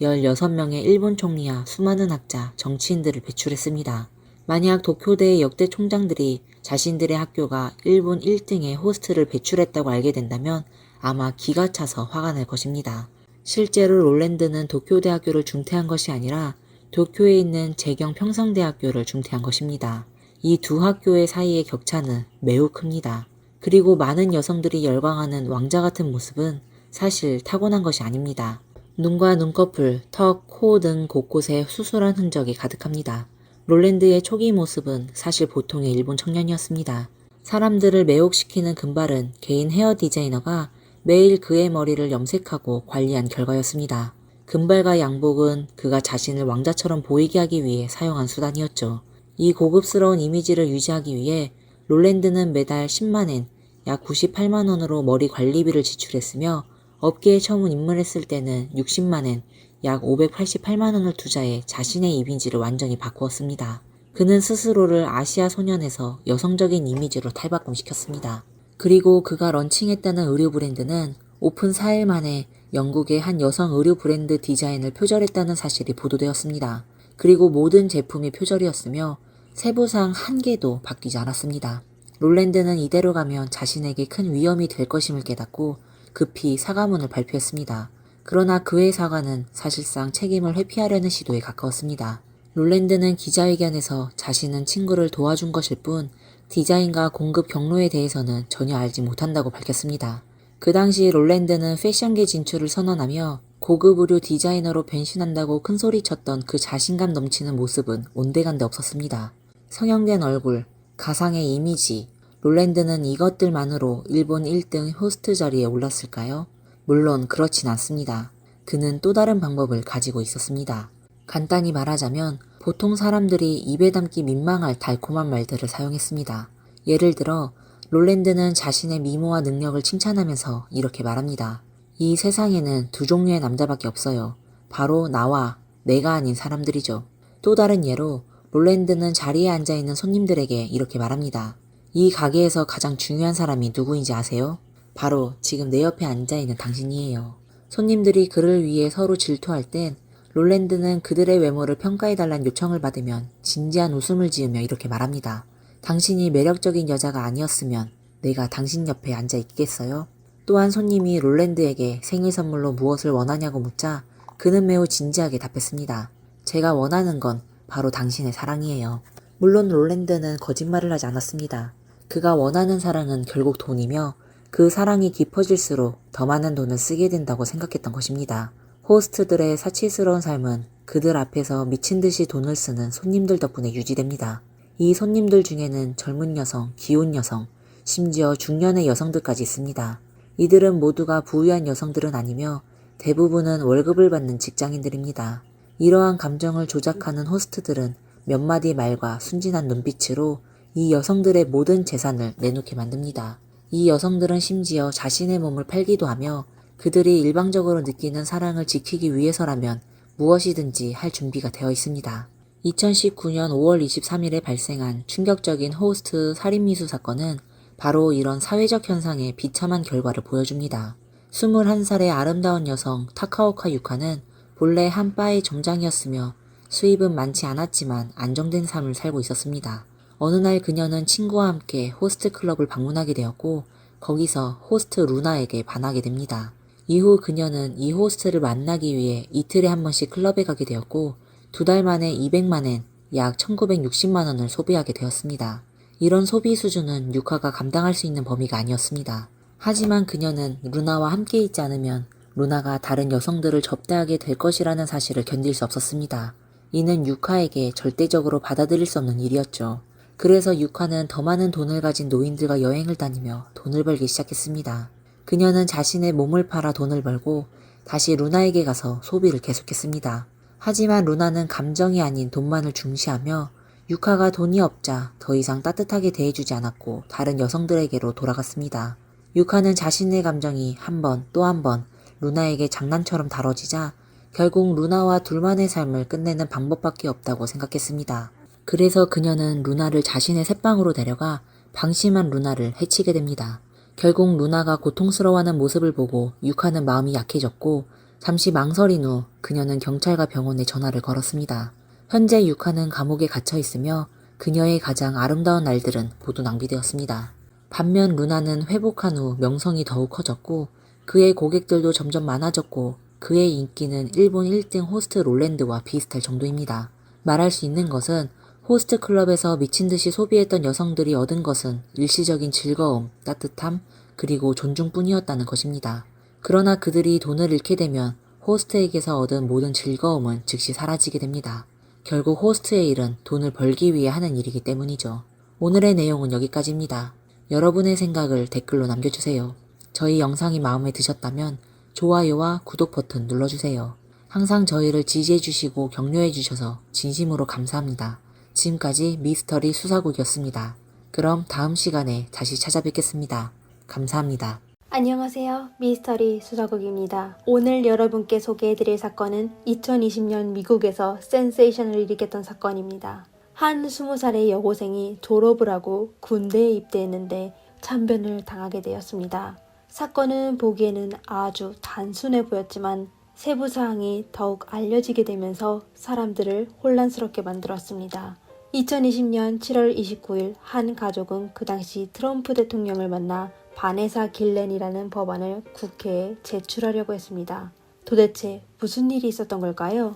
S1: 16명의 일본 총리와 수많은 학자, 정치인들을 배출했습니다. 만약 도쿄대의 역대 총장들이 자신들의 학교가 일본 1등의 호스트를 배출했다고 알게 된다면 아마 기가 차서 화가 날 것입니다. 실제로 롤랜드는 도쿄대학교를 중퇴한 것이 아니라 도쿄에 있는 재경 평성대학교를 중퇴한 것입니다. 이 두 학교의 사이의 격차는 매우 큽니다. 그리고 많은 여성들이 열광하는 왕자 같은 모습은 사실 타고난 것이 아닙니다. 눈과 눈꺼풀, 턱, 코 등 곳곳에 수술한 흔적이 가득합니다. 롤랜드의 초기 모습은 사실 보통의 일본 청년이었습니다. 사람들을 매혹시키는 금발은 개인 헤어 디자이너가 매일 그의 머리를 염색하고 관리한 결과였습니다. 금발과 양복은 그가 자신을 왕자처럼 보이게 하기 위해 사용한 수단이었죠. 이 고급스러운 이미지를 유지하기 위해 롤랜드는 매달 10만엔, 약 98만원으로 머리 관리비를 지출했으며 업계에 처음 입문했을 때는 60만엔, 약 588만원을 투자해 자신의 이미지를 완전히 바꾸었습니다. 그는 스스로를 아시아 소년에서 여성적인 이미지로 탈바꿈시켰습니다. 그리고 그가 런칭했다는 의류 브랜드는 오픈 4일 만에 영국의 한 여성 의류 브랜드 디자인을 표절했다는 사실이 보도되었습니다. 그리고 모든 제품이 표절이었으며 세부상 한 개도 바뀌지 않았습니다. 롤랜드는 이대로 가면 자신에게 큰 위험이 될 것임을 깨닫고 급히 사과문을 발표했습니다. 그러나 그의 사과는 사실상 책임을 회피하려는 시도에 가까웠습니다. 롤랜드는 기자회견에서 자신은 친구를 도와준 것일 뿐 디자인과 공급 경로에 대해서는 전혀 알지 못한다고 밝혔습니다. 그 당시 롤랜드는 패션계 진출을 선언하며 고급 의류 디자이너로 변신한다고 큰소리쳤던 그 자신감 넘치는 모습은 온데간데 없었습니다. 성형된 얼굴, 가상의 이미지, 롤랜드는 이것들만으로 일본 1등 호스트 자리에 올랐을까요? 물론 그렇진 않습니다. 그는 또 다른 방법을 가지고 있었습니다. 간단히 말하자면 보통 사람들이 입에 담기 민망할 달콤한 말들을 사용했습니다. 예를 들어 롤랜드는 자신의 미모와 능력을 칭찬하면서 이렇게 말합니다. 이 세상에는 두 종류의 남자밖에 없어요. 바로 나와 내가 아닌 사람들이죠. 또 다른 예로 롤랜드는 자리에 앉아있는 손님들에게 이렇게 말합니다. 이 가게에서 가장 중요한 사람이 누구인지 아세요? 바로 지금 내 옆에 앉아있는 당신이에요. 손님들이 그를 위해 서로 질투할 땐 롤랜드는 그들의 외모를 평가해달란 요청을 받으면 진지한 웃음을 지으며 이렇게 말합니다. 당신이 매력적인 여자가 아니었으면 내가 당신 옆에 앉아 있겠어요? 또한 손님이 롤랜드에게 생일 선물로 무엇을 원하냐고 묻자 그는 매우 진지하게 답했습니다. 제가 원하는 건 바로 당신의 사랑이에요. 물론 롤랜드는 거짓말을 하지 않았습니다. 그가 원하는 사랑은 결국 돈이며 그 사랑이 깊어질수록 더 많은 돈을 쓰게 된다고 생각했던 것입니다. 호스트들의 사치스러운 삶은 그들 앞에서 미친 듯이 돈을 쓰는 손님들 덕분에 유지됩니다. 이 손님들 중에는 젊은 여성, 귀여운 여성, 심지어 중년의 여성들까지 있습니다. 이들은 모두가 부유한 여성들은 아니며 대부분은 월급을 받는 직장인들입니다. 이러한 감정을 조작하는 호스트들은 몇 마디 말과 순진한 눈빛으로 이 여성들의 모든 재산을 내놓게 만듭니다. 이 여성들은 심지어 자신의 몸을 팔기도 하며 그들이 일방적으로 느끼는 사랑을 지키기 위해서라면 무엇이든지 할 준비가 되어 있습니다. 2019년 5월 23일에 발생한 충격적인 호스트 살인미수 사건은 바로 이런 사회적 현상의 비참한 결과를 보여줍니다. 21살의 아름다운 여성 타카오카 유카는 본래 한 바의 점장이었으며 수입은 많지 않았지만 안정된 삶을 살고 있었습니다. 어느 날 그녀는 친구와 함께 호스트 클럽을 방문하게 되었고 거기서 호스트 루나에게 반하게 됩니다. 이후 그녀는 이 호스트를 만나기 위해 이틀에 한 번씩 클럽에 가게 되었고 2달 만에 200만엔, 약 1960만원을 소비하게 되었습니다. 이런 소비 수준은 유카가 감당할 수 있는 범위가 아니었습니다. 하지만 그녀는 루나와 함께 있지 않으면 루나가 다른 여성들을 접대하게 될 것이라는 사실을 견딜 수 없었습니다. 이는 유카에게 절대적으로 받아들일 수 없는 일이었죠. 그래서 유카는 더 많은 돈을 가진 노인들과 여행을 다니며 돈을 벌기 시작했습니다. 그녀는 자신의 몸을 팔아 돈을 벌고 다시 루나에게 가서 소비를 계속했습니다. 하지만 루나는 감정이 아닌 돈만을 중시하며 유카가 돈이 없자 더 이상 따뜻하게 대해주지 않았고 다른 여성들에게로 돌아갔습니다. 유카는 자신의 감정이 한 번 또 한 번 루나에게 장난처럼 다뤄지자 결국 루나와 둘만의 삶을 끝내는 방법밖에 없다고 생각했습니다. 그래서 그녀는 루나를 자신의 새방으로 데려가 방심한 루나를 해치게 됩니다. 결국 루나가 고통스러워하는 모습을 보고 유카는 마음이 약해졌고 잠시 망설인 후 그녀는 경찰과 병원에 전화를 걸었습니다. 현재 유카는 감옥에 갇혀 있으며 그녀의 가장 아름다운 날들은 모두 낭비되었습니다. 반면 루나는 회복한 후 명성이 더욱 커졌고 그의 고객들도 점점 많아졌고 그의 인기는 일본 1등 호스트 롤랜드와 비슷할 정도입니다. 말할 수 있는 것은 호스트 클럽에서 미친 듯이 소비했던 여성들이 얻은 것은 일시적인 즐거움, 따뜻함, 그리고 존중뿐이었다는 것입니다. 그러나 그들이 돈을 잃게 되면 호스트에게서 얻은 모든 즐거움은 즉시 사라지게 됩니다. 결국 호스트의 일은 돈을 벌기 위해 하는 일이기 때문이죠. 오늘의 내용은 여기까지입니다. 여러분의 생각을 댓글로 남겨주세요. 저희 영상이 마음에 드셨다면 좋아요와 구독 버튼 눌러주세요. 항상 저희를 지지해주시고 격려해주셔서 진심으로 감사합니다. 지금까지 미스터리 수사국이었습니다. 그럼 다음 시간에 다시 찾아뵙겠습니다. 감사합니다.
S2: 안녕하세요. 미스터리 수사국입니다. 오늘 여러분께 소개해드릴 사건은 2020년 미국에서 센세이션을 일으켰던 사건입니다. 한 20살의 여고생이 졸업을 하고 군대에 입대했는데 참변을 당하게 되었습니다. 사건은 보기에는 아주 단순해 보였지만 세부 사항이 더욱 알려지게 되면서 사람들을 혼란스럽게 만들었습니다. 2020년 7월 29일 한 가족은 그 당시 트럼프 대통령을 만나 바네사 길렌이라는 법안을 국회에 제출하려고 했습니다. 도대체 무슨 일이 있었던 걸까요?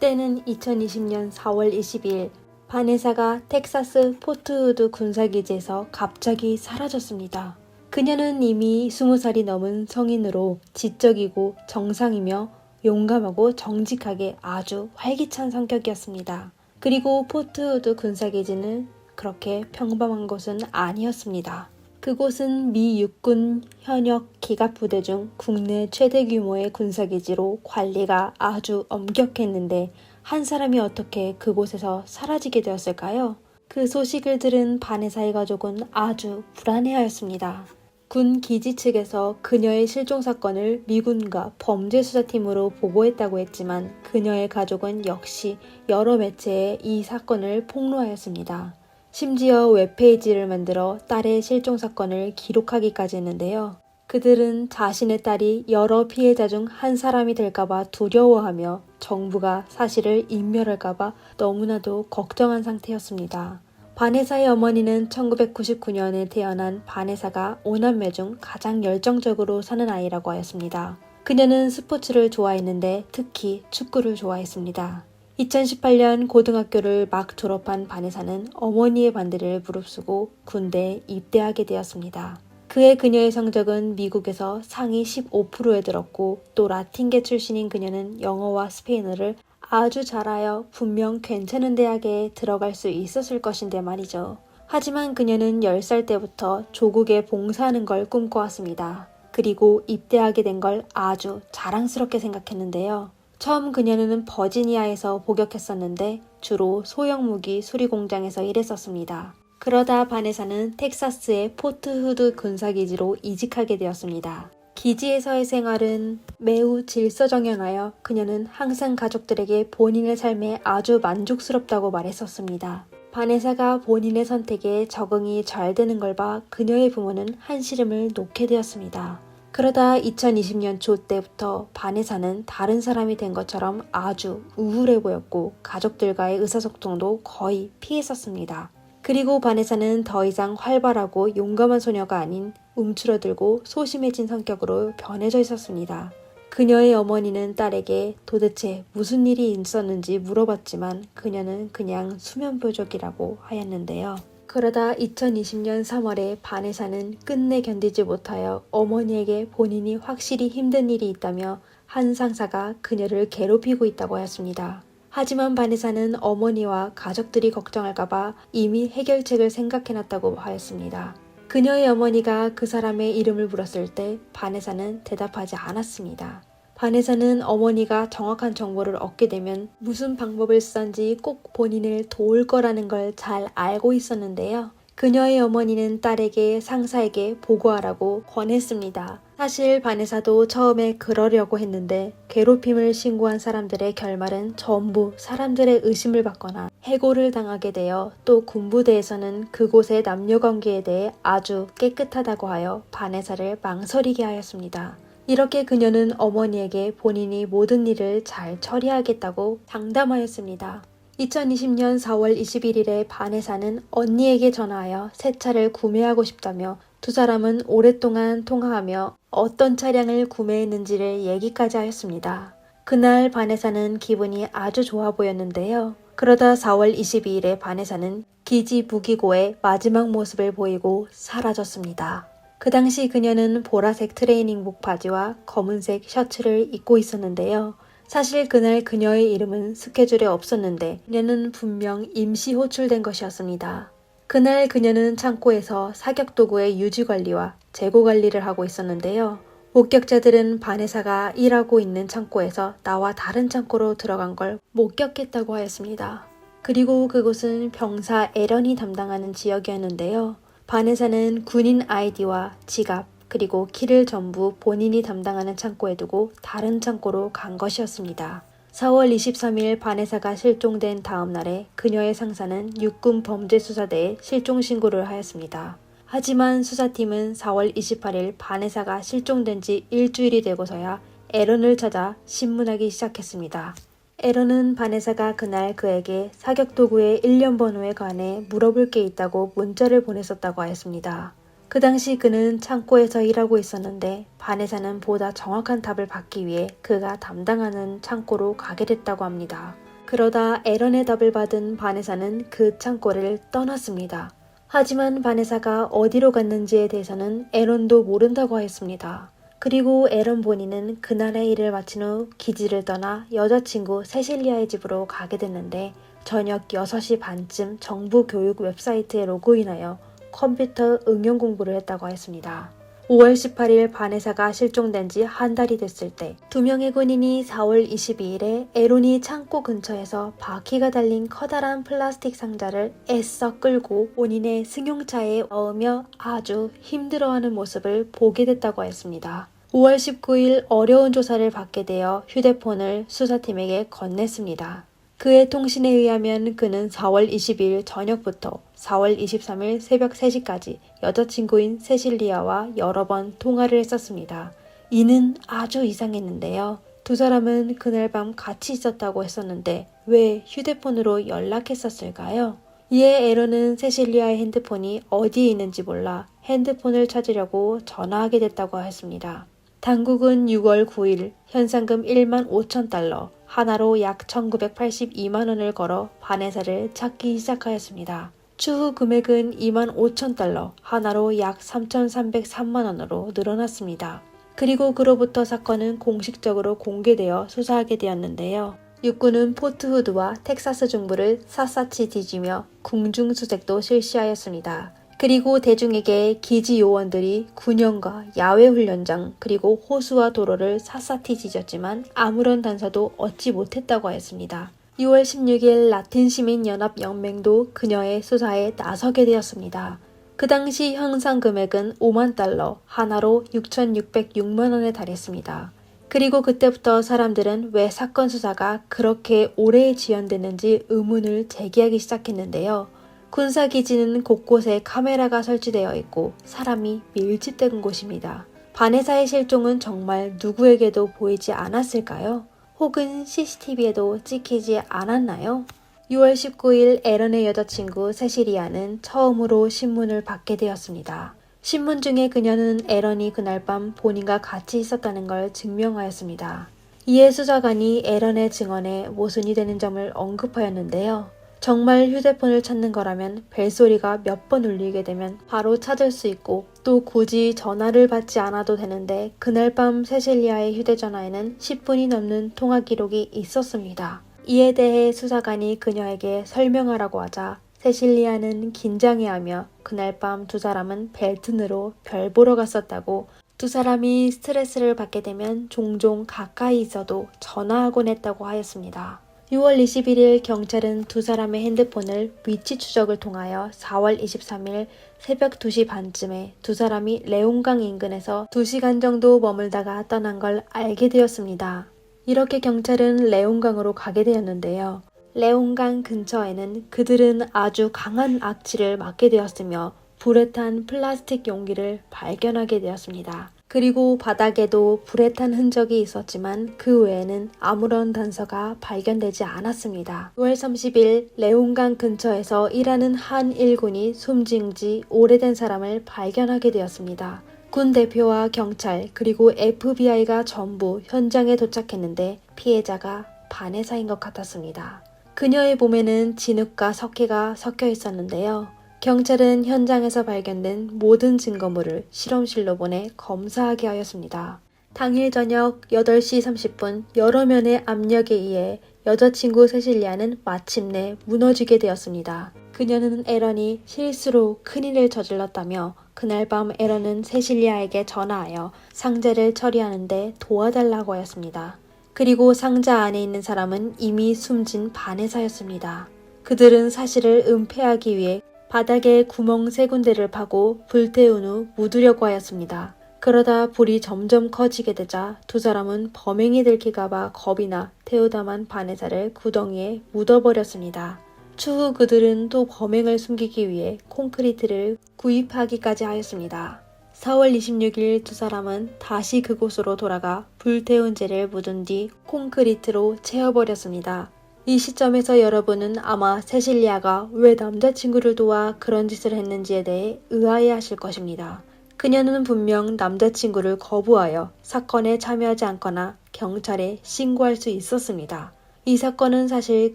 S2: 때는 2020년 4월 22일 바네사가 텍사스 포트우드 군사기지에서 갑자기 사라졌습니다. 그녀는 이미 20살이 넘은 성인으로 지적이고 정상이며 용감하고 정직하게 아주 활기찬 성격이었습니다. 그리고 포트우드 군사기지는 그렇게 평범한 곳은 아니었습니다. 그곳은 미 육군 현역 기갑부대 중 국내 최대 규모의 군사기지로 관리가 아주 엄격했는데 한 사람이 어떻게 그곳에서 사라지게 되었을까요? 그 소식을 들은 바네사의 가족은 아주 불안해하였습니다. 군 기지 측에서 그녀의 실종 사건을 미군과 범죄수사팀으로 보고했다고 했지만 그녀의 가족은 역시 여러 매체에 이 사건을 폭로하였습니다. 심지어 웹페이지를 만들어 딸의 실종 사건을 기록하기까지 했는데요. 그들은 자신의 딸이 여러 피해자 중 한 사람이 될까봐 두려워하며 정부가 사실을 인멸할까봐 너무나도 걱정한 상태였습니다. 바네사의 어머니는 1999년에 태어난 바네사가 5남매 중 가장 열정적으로 사는 아이라고 하였습니다. 그녀는 스포츠를 좋아했는데 특히 축구를 좋아했습니다. 2018년 고등학교를 막 졸업한 바네사는 어머니의 반대를 무릅쓰고 군대에 입대하게 되었습니다. 그해 그녀의 성적은 미국에서 상위 15%에 들었고 또 라틴계 출신인 그녀는 영어와 스페인어를 아주 잘하여 분명 괜찮은 대학에 들어갈 수 있었을 것인데 말이죠. 하지만 그녀는 10살 때부터 조국에 봉사하는 걸 꿈꿔왔습니다. 그리고 입대하게 된 걸 아주 자랑스럽게 생각했는데요. 처음 그녀는 버지니아에서 복역했었는데 주로 소형 무기 수리 공장에서 일했었습니다. 그러다 바네사는 텍사스의 포트 후드 군사기지로 이직하게 되었습니다. 기지에서의 생활은 매우 질서정연하여 그녀는 항상 가족들에게 본인의 삶에 아주 만족스럽다고 말했었습니다. 바네사가 본인의 선택에 적응이 잘 되는 걸 봐 그녀의 부모는 한시름을 놓게 되었습니다. 그러다 2020년 초 때부터 바네사는 다른 사람이 된 것처럼 아주 우울해 보였고 가족들과의 의사소통도 거의 피했었습니다. 그리고 바네사는 더 이상 활발하고 용감한 소녀가 아닌 움츠러들고 소심해진 성격으로 변해져 있었습니다. 그녀의 어머니는 딸에게 도대체 무슨 일이 있었는지 물어봤지만 그녀는 그냥 수면부족이라고 하였는데요. 그러다 2020년 3월에 바네사는 끝내 견디지 못하여 어머니에게 본인이 확실히 힘든 일이 있다며 한 상사가 그녀를 괴롭히고 있다고 하였습니다. 하지만 바네사는 어머니와 가족들이 걱정할까봐 이미 해결책을 생각해놨다고 하였습니다. 그녀의 어머니가 그 사람의 이름을 물었을 때 바네사는 대답하지 않았습니다. 바네사는 어머니가 정확한 정보를 얻게 되면 무슨 방법을 쓰던지 꼭 본인을 도울 거라는 걸 잘 알고 있었는데요. 그녀의 어머니는 딸에게 상사에게 보고하라고 권했습니다. 사실 바네사도 처음에 그러려고 했는데 괴롭힘을 신고한 사람들의 결말은 전부 사람들의 의심을 받거나 해고를 당하게 되어 또 군부대에서는 그곳의 남녀관계에 대해 아주 깨끗하다고 하여 바네사를 망설이게 하였습니다. 이렇게 그녀는 어머니에게 본인이 모든 일을 잘 처리하겠다고 장담하였습니다. 2020년 4월 21일에 바네사는 언니에게 전화하여 새 차를 구매하고 싶다며 두 사람은 오랫동안 통화하며 어떤 차량을 구매했는지를 얘기까지 하였습니다. 그날 바네사는 기분이 아주 좋아 보였는데요. 그러다 4월 22일에 바네사는 기지 무기고의 마지막 모습을 보이고 사라졌습니다. 그 당시 그녀는 보라색 트레이닝복 바지와 검은색 셔츠를 입고 있었는데요. 사실 그날 그녀의 이름은 스케줄에 없었는데 그녀는 분명 임시 호출된 것이었습니다. 그날 그녀는 창고에서 사격도구의 유지관리와 재고관리를 하고 있었는데요. 목격자들은 바네사가 일하고 있는 창고에서 나와 다른 창고로 들어간 걸 목격했다고 하였습니다. 그리고 그곳은 병사 에런이 담당하는 지역이었는데요. 바네사는 군인 아이디와 지갑, 그리고 키를 전부 본인이 담당하는 창고에 두고 다른 창고로 간 것이었습니다. 4월 23일 바네사가 실종된 다음 날에 그녀의 상사는 육군 범죄수사대에 실종 신고를 하였습니다. 하지만 수사팀은 4월 28일 바네사가 실종된 지 일주일이 되고서야 에런을 찾아 신문하기 시작했습니다. 에런은 바네사가 그날 그에게 사격도구의 일련 번호에 관해 물어볼 게 있다고 문자를 보냈었다고 하였습니다. 그 당시 그는 창고에서 일하고 있었는데 바네사는 보다 정확한 답을 받기 위해 그가 담당하는 창고로 가게 됐다고 합니다. 그러다 에런의 답을 받은 바네사는 그 창고를 떠났습니다. 하지만 바네사가 어디로 갔는지에 대해서는 에런도 모른다고 하였습니다. 그리고 에런 본인은 그날의 일을 마친 후 기지를 떠나 여자친구 세실리아의 집으로 가게 됐는데 저녁 6시 반쯤 정부 교육 웹사이트에 로그인하여 컴퓨터 응용 공부를 했다고 했습니다. 5월 18일 바네사가 실종된 지 한 달이 됐을 때 두 명의 군인이 4월 22일에 에론이 창고 근처에서 바퀴가 달린 커다란 플라스틱 상자를 애써 끌고 본인의 승용차에 넣으며 아주 힘들어하는 모습을 보게 됐다고 했습니다. 5월 19일 어려운 조사를 받게 되어 휴대폰을 수사팀에게 건넸습니다. 그의 통신에 의하면 그는 4월 22일 저녁부터 4월 23일 새벽 3시까지 여자친구인 세실리아와 여러 번 통화를 했었습니다. 이는 아주 이상했는데요. 두 사람은 그날 밤 같이 있었다고 했었는데 왜 휴대폰으로 연락했었을까요? 이에 에런은 세실리아의 핸드폰이 어디에 있는지 몰라 핸드폰을 찾으려고 전화하게 됐다고 했습니다. 당국은 6월 9일 현상금 1만 5천 달러, 하나로 약 1982만 원을 걸어 바네사를 찾기 시작하였습니다. 추후 금액은 2만 5천 달러, 하나로 약 3,303만 원으로 늘어났습니다. 그리고 그로부터 사건은 공식적으로 공개되어 수사하게 되었는데요. 육군은 포트후드와 텍사스 중부를 샅샅이 뒤지며 궁중수색도 실시하였습니다. 그리고 대중에게 기지 요원들이 군용과 야외 훈련장 그리고 호수와 도로를 샅샅이 뒤졌지만 아무런 단서도 얻지 못했다고 하였습니다. 6월 16일 라틴 시민연합연맹도 그녀의 수사에 나서게 되었습니다. 그 당시 형상 금액은 5만 달러, 하나로 6,606만 원에 달했습니다. 그리고 그때부터 사람들은 왜 사건 수사가 그렇게 오래 지연됐는지 의문을 제기하기 시작했는데요. 군사기지는 곳곳에 카메라가 설치되어 있고 사람이 밀집된 곳입니다. 바네사의 실종은 정말 누구에게도 보이지 않았을까요? 혹은 CCTV에도 찍히지 않았나요? 6월 19일 에런의 여자친구 세시리아는 처음으로 신문을 받게 되었습니다. 신문 중에 그녀는 에런이 그날 밤 본인과 같이 있었다는 걸 증명하였습니다. 이에 수사관이 에런의 증언에 모순이 되는 점을 언급하였는데요. 정말 휴대폰을 찾는 거라면 벨소리가 몇 번 울리게 되면 바로 찾을 수 있고 또 굳이 전화를 받지 않아도 되는데 그날 밤 세실리아의 휴대전화에는 10분이 넘는 통화 기록이 있었습니다. 이에 대해 수사관이 그녀에게 설명하라고 하자 세실리아는 긴장해하며 그날 밤 두 사람은 벨튼으로 별 보러 갔었다고 두 사람이 스트레스를 받게 되면 종종 가까이 있어도 전화하곤 했다고 하였습니다. 6월 21일 경찰은 두 사람의 핸드폰을 위치 추적을 통하여 4월 23일 새벽 2시 반쯤에 두 사람이 레옹강 인근에서 2시간 정도 머물다가 떠난 걸 알게 되었습니다. 이렇게 경찰은 레옹강으로 가게 되었는데요. 레옹강 근처에는 그들은 아주 강한 악취를 맡게 되었으며 불에 탄 플라스틱 용기를 발견하게 되었습니다. 그리고 바닥에도 불에 탄 흔적이 있었지만 그 외에는 아무런 단서가 발견되지 않았습니다. 6월 30일 레옹강 근처에서 일하는 한 일군이 숨진 지 오래된 사람을 발견하게 되었습니다. 군 대표와 경찰 그리고 FBI가 전부 현장에 도착했는데 피해자가 바네사인 것 같았습니다. 그녀의 몸에는 진흙과 석회가 섞여 있었는데요. 경찰은 현장에서 발견된 모든 증거물을 실험실로 보내 검사하게 하였습니다. 당일 저녁 8시 30분 여러 면의 압력에 의해 여자친구 세실리아는 마침내 무너지게 되었습니다. 그녀는 에런이 실수로 큰일을 저질렀다며 그날 밤 에런은 세실리아에게 전화하여 상자를 처리하는데 도와달라고 하였습니다. 그리고 상자 안에 있는 사람은 이미 숨진 바네사였습니다. 그들은 사실을 은폐하기 위해 바닥에 구멍 3군데를 파고 불태운 후 묻으려고 하였습니다. 그러다 불이 점점 커지게 되자 두 사람은 범행이 들킬까봐 겁이 나 태우다만 바네사를 구덩이에 묻어버렸습니다. 추후 그들은 또 범행을 숨기기 위해 콘크리트를 구입하기까지 하였습니다. 4월 26일 두 사람은 다시 그곳으로 돌아가 불태운 재를 묻은 뒤 콘크리트로 채워버렸습니다. 이 시점에서 여러분은 아마 세실리아가 왜 남자친구를 도와 그런 짓을 했는지에 대해 의아해하실 것입니다. 그녀는 분명 남자친구를 거부하여 사건에 참여하지 않거나 경찰에 신고할 수 있었습니다. 이 사건은 사실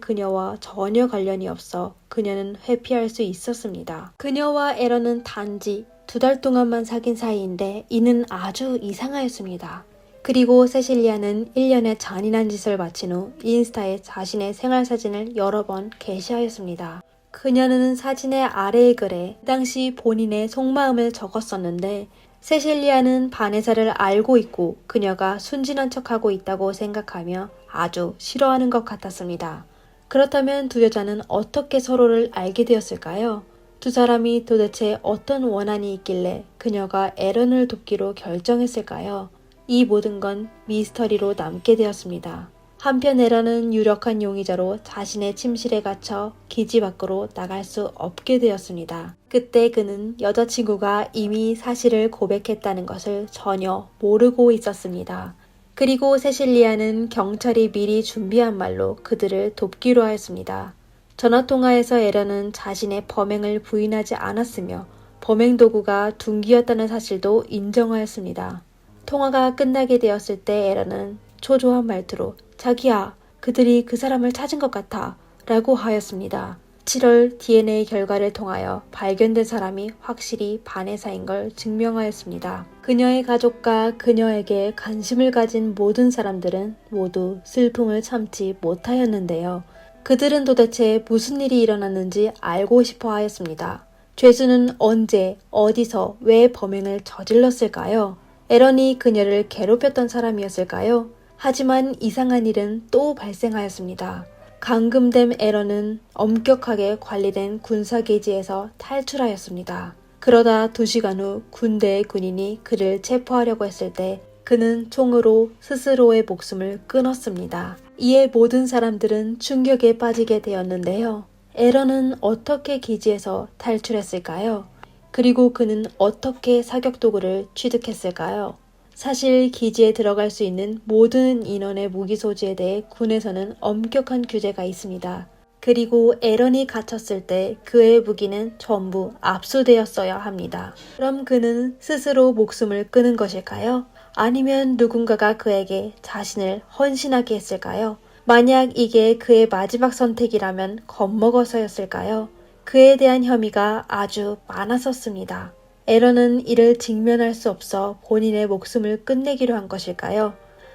S2: 그녀와 전혀 관련이 없어 그녀는 회피할 수 있었습니다. 그녀와 에런은 단지 2달 동안만 사귄 사이인데 이는 아주 이상하였습니다. 그리고 세실리아는 1년의 잔인한 짓을 마친 후 인스타에 자신의 생활사진을 여러 번 게시하였습니다. 그녀는 사진의 아래의 글에 당시 본인의 속마음을 적었었는데 세실리아는 바네사를 알고 있고 그녀가 순진한 척하고 있다고 생각하며 아주 싫어하는 것 같았습니다. 그렇다면 두 여자는 어떻게 서로를 알게 되었을까요? 두 사람이 도대체 어떤 원한이 있길래 그녀가 에런을 돕기로 결정했을까요? 이 모든 건 미스터리로 남게 되었습니다. 한편 에런은 유력한 용의자로 자신의 침실에 갇혀 기지 밖으로 나갈 수 없게 되었습니다. 그때 그는 여자친구가 이미 사실을 고백했다는 것을 전혀 모르고 있었습니다. 그리고 세실리아는 경찰이 미리 준비한 말로 그들을 돕기로 하였습니다. 전화통화에서 에런은 자신의 범행을 부인하지 않았으며 범행 도구가 둔기였다는 사실도 인정하였습니다. 통화가 끝나게 되었을 때 에런은 초조한 말투로 자기야, 그들이 그 사람을 찾은 것 같아 라고 하였습니다. 7월 DNA 결과를 통하여 발견된 사람이 확실히 바네사인 걸 증명하였습니다. 그녀의 가족과 그녀에게 관심을 가진 모든 사람들은 모두 슬픔을 참지 못하였는데요. 그들은 도대체 무슨 일이 일어났는지 알고 싶어 하였습니다. 죄수는 언제, 어디서, 왜 범행을 저질렀을까요? 에런이 그녀를 괴롭혔던 사람이었을까요? 하지만 이상한 일은 또 발생하였습니다. 감금된 에런은 엄격하게 관리된 군사기지에서 탈출하였습니다. 그러다 2시간 후 군대의 군인이 그를 체포하려고 했을 때 그는 총으로 스스로의 목숨을 끊었습니다. 이에 모든 사람들은 충격에 빠지게 되었는데요. 에런은 어떻게 기지에서 탈출했을까요? 그리고 그는 어떻게 사격 도구를 취득했을까요? 사실 기지에 들어갈 수 있는 모든 인원의 무기 소지에 대해 군에서는 엄격한 규제가 있습니다. 그리고 에런이 갇혔을 때 그의 무기는 전부 압수되었어야 합니다. 그럼 그는 스스로 목숨을 끊은 것일까요? 아니면 누군가가 그에게 자신을 헌신하게 했을까요? 만약 이게 그의 마지막 선택이라면 겁먹어서였을까요? 그에 대한 혐의가 아주 많았었습니다. 에런은 이를 직면할 수 없어 본인의 목숨을 끝내기로 한 것일까요?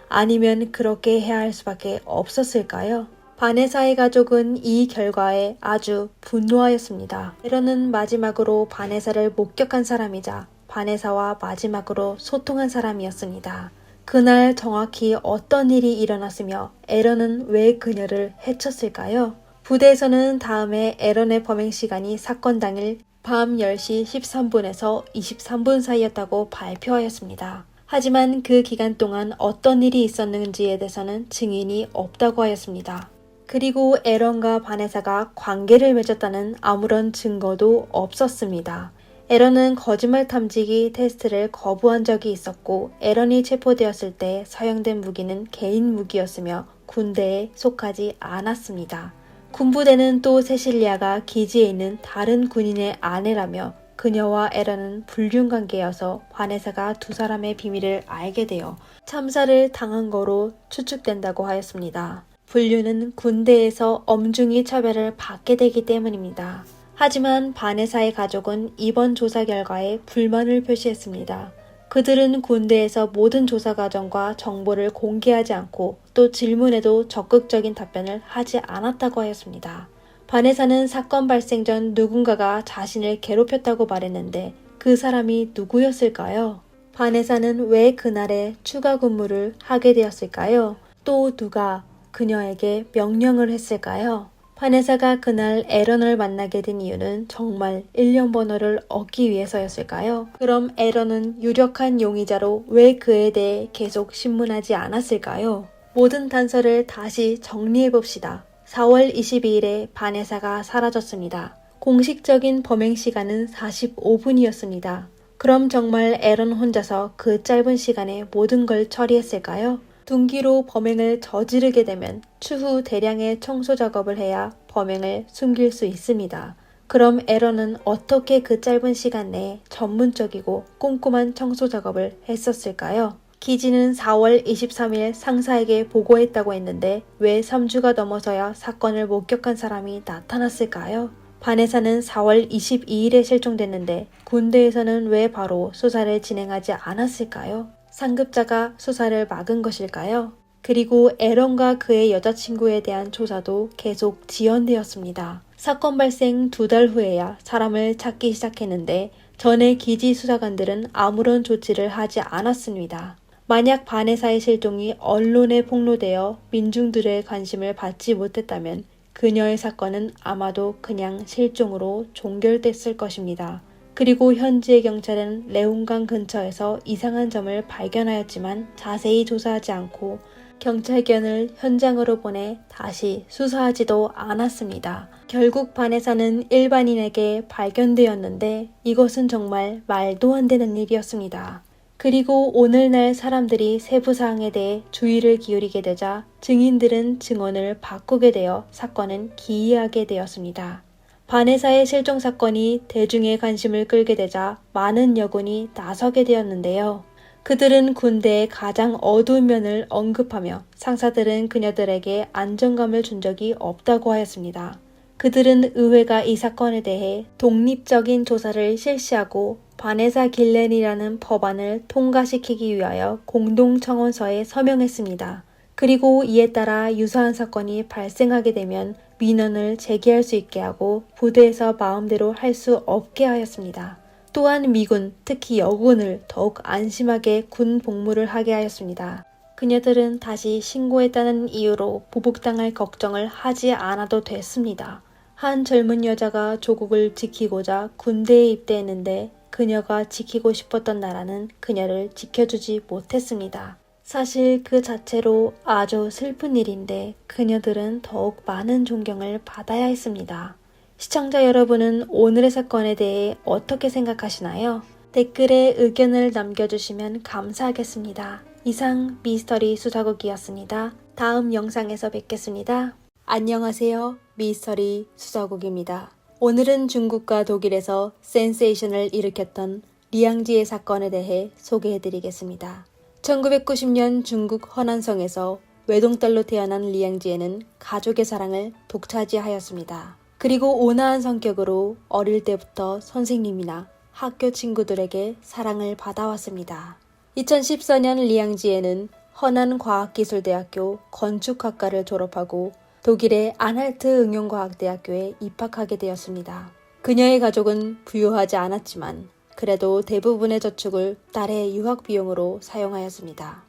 S2: 아니면 그렇게 해야 할 수밖에 없었을까요? 바네사의 가족은 이 결과에 아주 분노하였습니다. 에런은 마지막으로 바네사를 목격한 사람이자 바네사와 마지막으로 소통한 사람이었습니다. 그날 정확히 어떤 일이 일어났으며 에런은 왜 그녀를 해쳤을까요? 부대에서는 다음에 에런의 범행 시간이 사건 당일 밤 10시 13분에서 23분 사이였다고 발표하였습니다. 하지만 그 기간 동안 어떤 일이 있었는지에 대해서는 증인이 없다고 하였습니다. 그리고 에런과 바네사가 관계를 맺었다는 아무런 증거도 없었습니다. 에런은 거짓말 탐지기 테스트를 거부한 적이 있었고 에런이 체포되었을 때 사용된 무기는 개인 무기였으며 군대에 속하지 않았습니다. 군부대는 또 세실리아가 기지에 있는 다른 군인의 아내라며 그녀와 에런은 불륜관계여서 바네사가 두 사람의 비밀을 알게 되어 참사를 당한 거로 추측된다고 하였습니다. 불륜은 군대에서 엄중히 처벌을 받게 되기 때문입니다. 하지만 바네사의 가족은 이번 조사 결과에 불만을 표시했습니다. 그들은 군대에서 모든 조사 과정과 정보를 공개하지 않고 또 질문에도 적극적인 답변을 하지 않았다고 하였습니다. 바네사는 사건 발생 전 누군가가 자신을 괴롭혔다고 말했는데 그 사람이 누구였을까요? 바네사는 왜 그날에 추가 근무를 하게 되었을까요? 또 누가 그녀에게 명령을 했을까요? 바네사가 그날 에런을 만나게 된 이유는 정말 1년 번호를 얻기 위해서였을까요? 그럼 에런은 유력한 용의자로 왜 그에 대해 계속 신문하지 않았을까요? 모든 단서를 다시 정리해봅시다. 4월 22일에 바네사가 사라졌습니다. 공식적인 범행 시간은 45분이었습니다. 그럼 정말 에런 혼자서 그 짧은 시간에 모든 걸 처리했을까요? 둔기로 범행을 저지르게 되면 추후 대량의 청소 작업을 해야 범행을 숨길 수 있습니다. 그럼 에런은 어떻게 그 짧은 시간 내에 전문적이고 꼼꼼한 청소 작업을 했었을까요? 기지는 4월 23일 상사에게 보고했다고 했는데 왜 3주가 넘어서야 사건을 목격한 사람이 나타났을까요? 바네사는 4월 22일에 실종됐는데 군대에서는 왜 바로 수사를 진행하지 않았을까요? 상급자가 수사를 막은 것일까요? 그리고 에런과 그의 여자친구에 대한 조사도 계속 지연되었습니다. 사건 발생 2달 후에야 사람을 찾기 시작했는데 전에 기지 수사관들은 아무런 조치를 하지 않았습니다. 만약 바네사의 실종이 언론에 폭로되어 민중들의 관심을 받지 못했다면 그녀의 사건은 아마도 그냥 실종으로 종결됐을 것입니다. 그리고 현지의 경찰은 레온강 근처에서 이상한 점을 발견하였지만 자세히 조사하지 않고 경찰견을 현장으로 보내 다시 수사하지도 않았습니다. 결국 바네사는 일반인에게 발견되었는데 이것은 정말 말도 안 되는 일이었습니다. 그리고 오늘날 사람들이 세부 사항에 대해 주의를 기울이게 되자 증인들은 증언을 바꾸게 되어 사건은 기이하게 되었습니다. 바네사의 실종 사건이 대중의 관심을 끌게 되자 많은 여군이 나서게 되었는데요. 그들은 군대의 가장 어두운 면을 언급하며 상사들은 그녀들에게 안정감을 준 적이 없다고 하였습니다. 그들은 의회가 이 사건에 대해 독립적인 조사를 실시하고 바네사 길렌이라는 법안을 통과시키기 위하여 공동청원서에 서명했습니다. 그리고 이에 따라 유사한 사건이 발생하게 되면 민원을 제기할 수 있게 하고 부대에서 마음대로 할 수 없게 하였습니다. 또한 미군, 특히 여군을 더욱 안심하게 군 복무를 하게 하였습니다. 그녀들은 다시 신고했다는 이유로 보복당할 걱정을 하지 않아도 됐습니다. 한 젊은 여자가 조국을 지키고자 군대에 입대했는데 그녀가 지키고 싶었던 나라는 그녀를 지켜주지 못했습니다. 사실 그 자체로 아주 슬픈 일인데 그녀들은 더욱 많은 존경을 받아야 했습니다. 시청자 여러분은 오늘의 사건에 대해 어떻게 생각하시나요? 댓글에 의견을 남겨주시면 감사하겠습니다. 이상 미스터리 수사국이었습니다. 다음 영상에서 뵙겠습니다. 안녕하세요. 미스터리 수사국입니다. 오늘은 중국과 독일에서 센세이션을 일으켰던 리앙지의 사건에 대해 소개해드리겠습니다. 1990년 중국 허난성에서 외동딸로 태어난 리앙지에는 가족의 사랑을 독차지하였습니다. 그리고 온화한 성격으로 어릴 때부터 선생님이나 학교 친구들에게 사랑을 받아왔습니다. 2014년 리앙지에는 허난과학기술대학교 건축학과를 졸업하고 독일의 안할트 응용과학대학교에 입학하게 되었습니다. 그녀의 가족은 부유하지 않았지만 그래도 대부분의 저축을 딸의 유학 비용으로 사용하였습니다.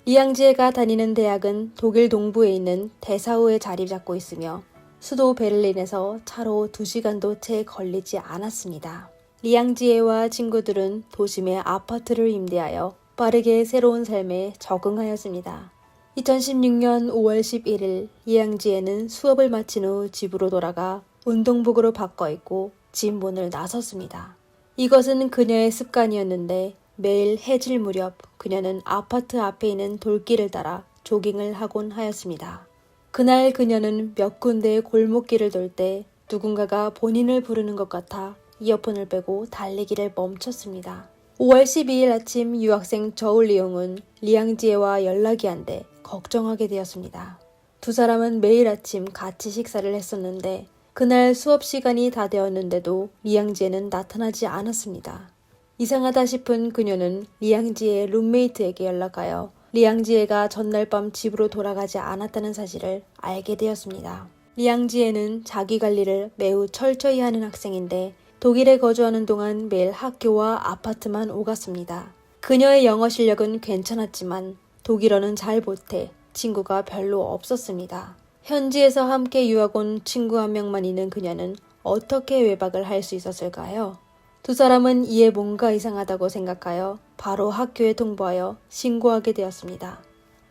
S2: 리앙지에가 다니는 대학은 독일 동부에 있는 데사우에 자리 잡고 있으며 수도 베를린에서 차로 2시간도 채 걸리지 않았습니다. 리앙지에와 친구들은 도심에 아파트를 임대하여 빠르게 새로운 삶에 적응하였습니다. 2016년 5월 11일 리앙지에는 수업을 마친 후 집으로 돌아가 운동복으로 바꿔 입고 진본을 나섰습니다. 이것은 그녀의 습관이었는데 매일 해질 무렵 그녀는 아파트 앞에 있는 돌길을 따라 조깅을 하곤 하였습니다. 그날 그녀는 몇 군데의 골목길을 돌 때 누군가가 본인을 부르는 것 같아 이어폰을 빼고 달리기를 멈췄습니다. 5월 12일 아침 유학생 저울리용은 리앙지에와 연락이 안 돼 걱정하게 되었습니다. 두 사람은 매일 아침 같이 식사를 했었는데 그날 수업 시간이 다 되었는데도 리앙지에는 나타나지 않았습니다. 이상하다 싶은 그녀는 리앙지에의 룸메이트에게 연락하여 리앙지에가 전날 밤 집으로 돌아가지 않았다는 사실을 알게 되었습니다. 리앙지에는 자기 관리를 매우 철저히 하는 학생인데 독일에 거주하는 동안 매일 학교와 아파트만 오갔습니다. 그녀의 영어 실력은 괜찮았지만 독일어는 잘 못해 친구가 별로 없었습니다. 현지에서 함께 유학 온 친구 한 명만 있는 그녀는 어떻게 외박을 할 수 있었을까요? 두 사람은 이에 뭔가 이상하다고 생각하여 바로 학교에 통보하여 신고하게 되었습니다.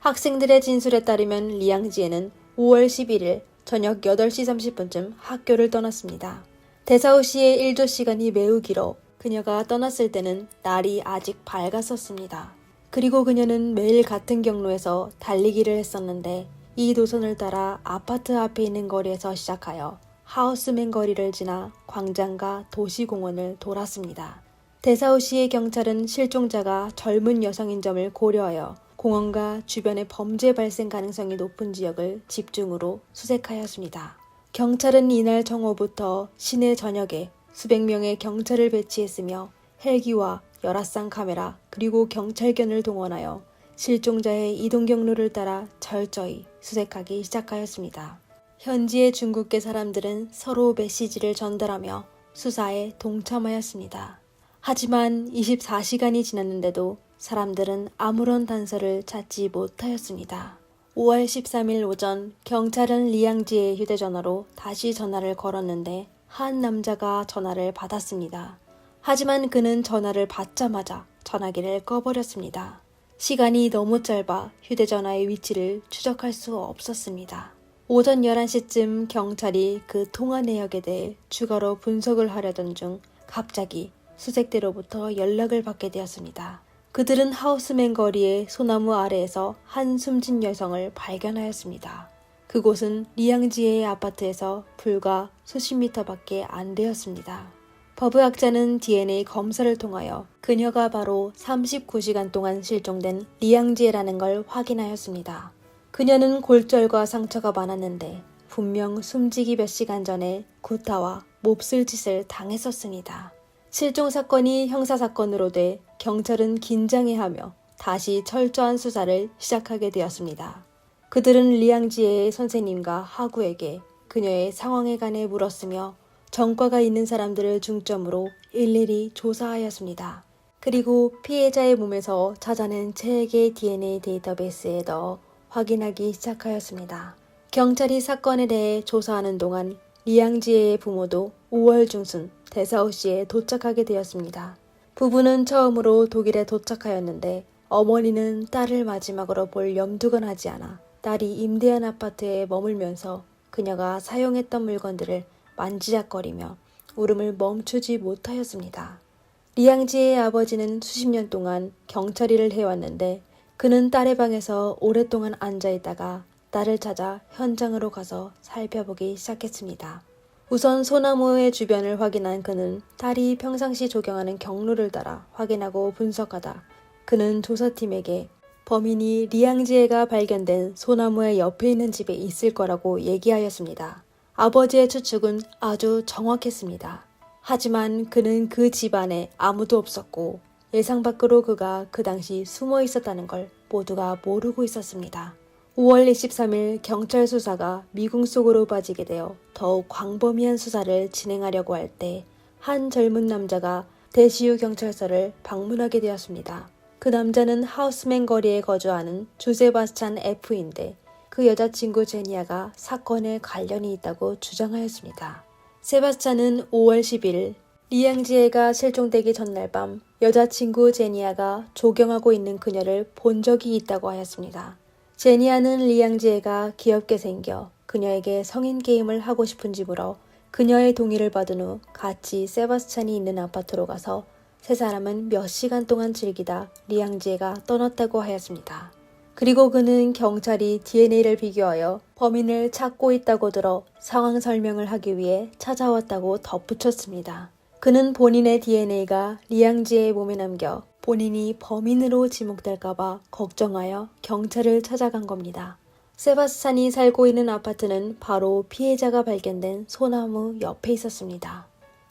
S2: 학생들의 진술에 따르면 리앙지에는 5월 11일 저녁 8시 30분쯤 학교를 떠났습니다. 데사우시의 일조 시간이 매우 길어 그녀가 떠났을 때는 날이 아직 밝았었습니다. 그리고 그녀는 매일 같은 경로에서 달리기를 했었는데 이 노선을 따라 아파트 앞에 있는 거리에서 시작하여 하우스맨 거리를 지나 광장과 도시공원을 돌았습니다. 데사우시의 경찰은 실종자가 젊은 여성인 점을 고려하여 공원과 주변의 범죄 발생 가능성이 높은 지역을 집중으로 수색하였습니다. 경찰은 이날 정오부터 시내 전역에 수백 명의 경찰을 배치했으며 헬기와 열화상 카메라 그리고 경찰견을 동원하여 실종자의 이동 경로를 따라 철저히 수색하기 시작하였습니다. 현지의 중국계 사람들은 서로 메시지를 전달하며 수사에 동참하였습니다. 하지만 24시간이 지났는데도 사람들은 아무런 단서를 찾지 못하였습니다. 5월 13일 오전 경찰은 리앙지의 휴대전화로 다시 전화를 걸었는데 한 남자가 전화를 받았습니다. 하지만 그는 전화를 받자마자 전화기를 꺼버렸습니다. 시간이 너무 짧아 휴대전화의 위치를 추적할 수 없었습니다. 오전 11시쯤 경찰이 그 통화 내역에 대해 추가로 분석을 하려던 중 갑자기 수색대로부터 연락을 받게 되었습니다. 그들은 하우스맨 거리의 소나무 아래에서 한 숨진 여성을 발견하였습니다. 그곳은 리앙지에의 아파트에서 불과 수십 미터밖에 안 되었습니다. 법의학자는 DNA 검사를 통하여 그녀가 바로 39시간 동안 실종된 리앙지에라는 걸 확인하였습니다. 그녀는 골절과 상처가 많았는데 분명 숨지기 몇 시간 전에 구타와 몹쓸 짓을 당했었습니다. 실종 사건이 형사사건으로 돼 경찰은 긴장해하며 다시 철저한 수사를 시작하게 되었습니다. 그들은 리앙지에의 선생님과 하구에게 그녀의 상황에 관해 물었으며 전과가 있는 사람들을 중점으로 일일이 조사하였습니다. 그리고 피해자의 몸에서 찾아낸 체액의 DNA 데이터베이스에 넣어 확인하기 시작하였습니다. 경찰이 사건에 대해 조사하는 동안 리앙지에의 부모도 5월 중순 데사우시에 도착하게 되었습니다. 부부는 처음으로 독일에 도착하였는데 어머니는 딸을 마지막으로 볼 염두가 나지 않아 딸이 임대한 아파트에 머물면서 그녀가 사용했던 물건들을 만지작거리며 울음을 멈추지 못하였습니다. 리앙지의 아버지는 수십 년 동안 경찰 일을 해왔는데 그는 딸의 방에서 오랫동안 앉아있다가 딸을 찾아 현장으로 가서 살펴보기 시작했습니다. 우선 소나무의 주변을 확인한 그는 딸이 평상시 조경하는 경로를 따라 확인하고 분석하다 그는 조사팀에게 범인이 리앙지에가 발견된 소나무의 옆에 있는 집에 있을 거라고 얘기하였습니다. 아버지의 추측은 아주 정확했습니다. 하지만 그는 그 집안에 아무도 없었고 예상 밖으로 그가 그 당시 숨어 있었다는 걸 모두가 모르고 있었습니다. 5월 23일 경찰 수사가 미궁 속으로 빠지게 되어 더욱 광범위한 수사를 진행하려고 할 때 한 젊은 남자가 대시유 경찰서를 방문하게 되었습니다. 그 남자는 하우스맨 거리에 거주하는 주세바스찬 F인데 그 여자친구 제니아가 사건에 관련이 있다고 주장하였습니다. 세바스찬은 5월 10일 리앙지에가 실종되기 전날 밤 여자친구 제니아가 조경하고 있는 그녀를 본 적이 있다고 하였습니다. 제니아는 리앙지에가 귀엽게 생겨 그녀에게 성인 게임을 하고 싶은지 물어 그녀의 동의를 받은 후 같이 세바스찬이 있는 아파트로 가서 세 사람은 몇 시간 동안 즐기다 리앙지에가 떠났다고 하였습니다. 그리고 그는 경찰이 DNA를 비교하여 범인을 찾고 있다고 들어 상황 설명을 하기 위해 찾아왔다고 덧붙였습니다. 그는 본인의 DNA가 리앙지의 몸에 남겨 본인이 범인으로 지목될까봐 걱정하여 경찰을 찾아간 겁니다. 세바스찬이 살고 있는 아파트는 바로 피해자가 발견된 소나무 옆에 있었습니다.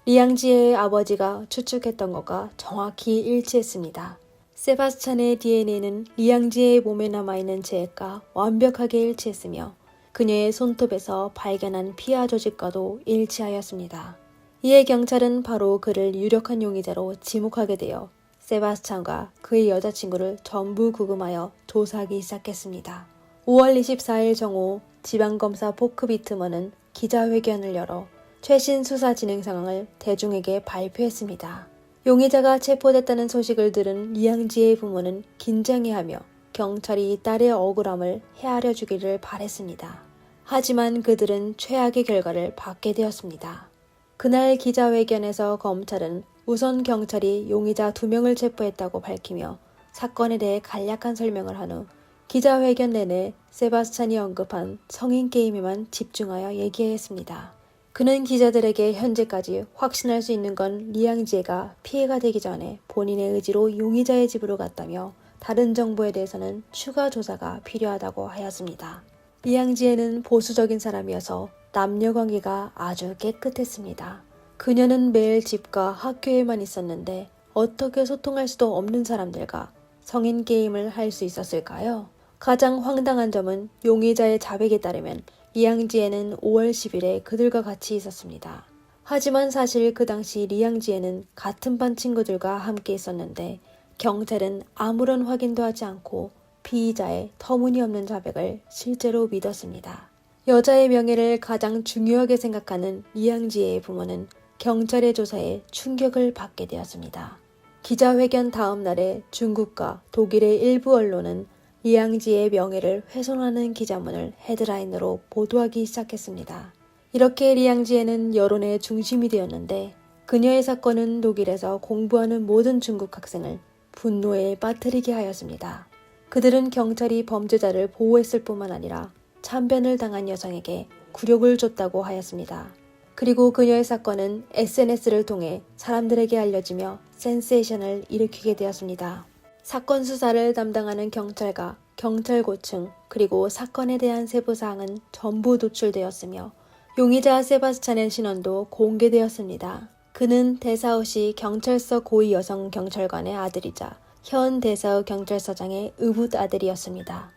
S2: 리앙지의 아버지가 추측했던 것과 정확히 일치했습니다. 세바스찬의 DNA는 리앙지의 몸에 남아있는 제액과 완벽하게 일치했으며 그녀의 손톱에서 발견한 피하 조직과도 일치하였습니다. 이에 경찰은 바로 그를 유력한 용의자로 지목하게 되어 세바스찬과 그의 여자친구를 전부 구금하여 조사하기 시작했습니다. 5월 24일 정오 지방검사 포크 비트먼은 기자회견을 열어 최신 수사 진행 상황을 대중에게 발표했습니다. 용의자가 체포됐다는 소식을 들은 리앙지의 부모는 긴장해하며 경찰이 딸의 억울함을 헤아려 주기를 바랬습니다. 하지만 그들은 최악의 결과를 받게 되었습니다. 그날 기자회견에서 검찰은 우선 경찰이 용의자 2명을 체포했다고 밝히며 사건에 대해 간략한 설명을 한 후 기자회견 내내 세바스찬이 언급한 성인 게임에만 집중하여 얘기했습니다. 그는 기자들에게 현재까지 확신할 수 있는 건 리앙지에가 피해가 되기 전에 본인의 의지로 용의자의 집으로 갔다며 다른 정보에 대해서는 추가 조사가 필요하다고 하였습니다. 리앙지에는 보수적인 사람이어서 남녀관계가 아주 깨끗했습니다. 그녀는 매일 집과 학교에만 있었는데 어떻게 소통할 수도 없는 사람들과 성인 게임을 할 수 있었을까요? 가장 황당한 점은 용의자의 자백에 따르면 리앙지에는 5월 10일에 그들과 같이 있었습니다. 하지만 사실 그 당시 리앙지에는 같은 반 친구들과 함께 있었는데 경찰은 아무런 확인도 하지 않고 피의자의 터무니없는 자백을 실제로 믿었습니다. 여자의 명예를 가장 중요하게 생각하는 리앙지에의 부모는 경찰의 조사에 충격을 받게 되었습니다. 기자회견 다음 날에 중국과 독일의 일부 언론은 리앙지의 명예를 훼손하는 기자문을 헤드라인으로 보도하기 시작했습니다. 이렇게 리앙지에는 여론의 중심이 되었는데 그녀의 사건은 독일에서 공부하는 모든 중국 학생을 분노에 빠뜨리게 하였습니다. 그들은 경찰이 범죄자를 보호했을 뿐만 아니라 참변을 당한 여성에게 굴욕을 줬다고 하였습니다. 그리고 그녀의 사건은 SNS를 통해 사람들에게 알려지며 센세이션을 일으키게 되었습니다. 사건 수사를 담당하는 경찰과 경찰 고층 그리고 사건에 대한 세부사항은 전부 노출되었으며 용의자 세바스찬의 신원도 공개되었습니다. 그는 데사우시 경찰서 고위 여성 경찰관의 아들이자 현 데사우 경찰서장의 의붓 아들이었습니다.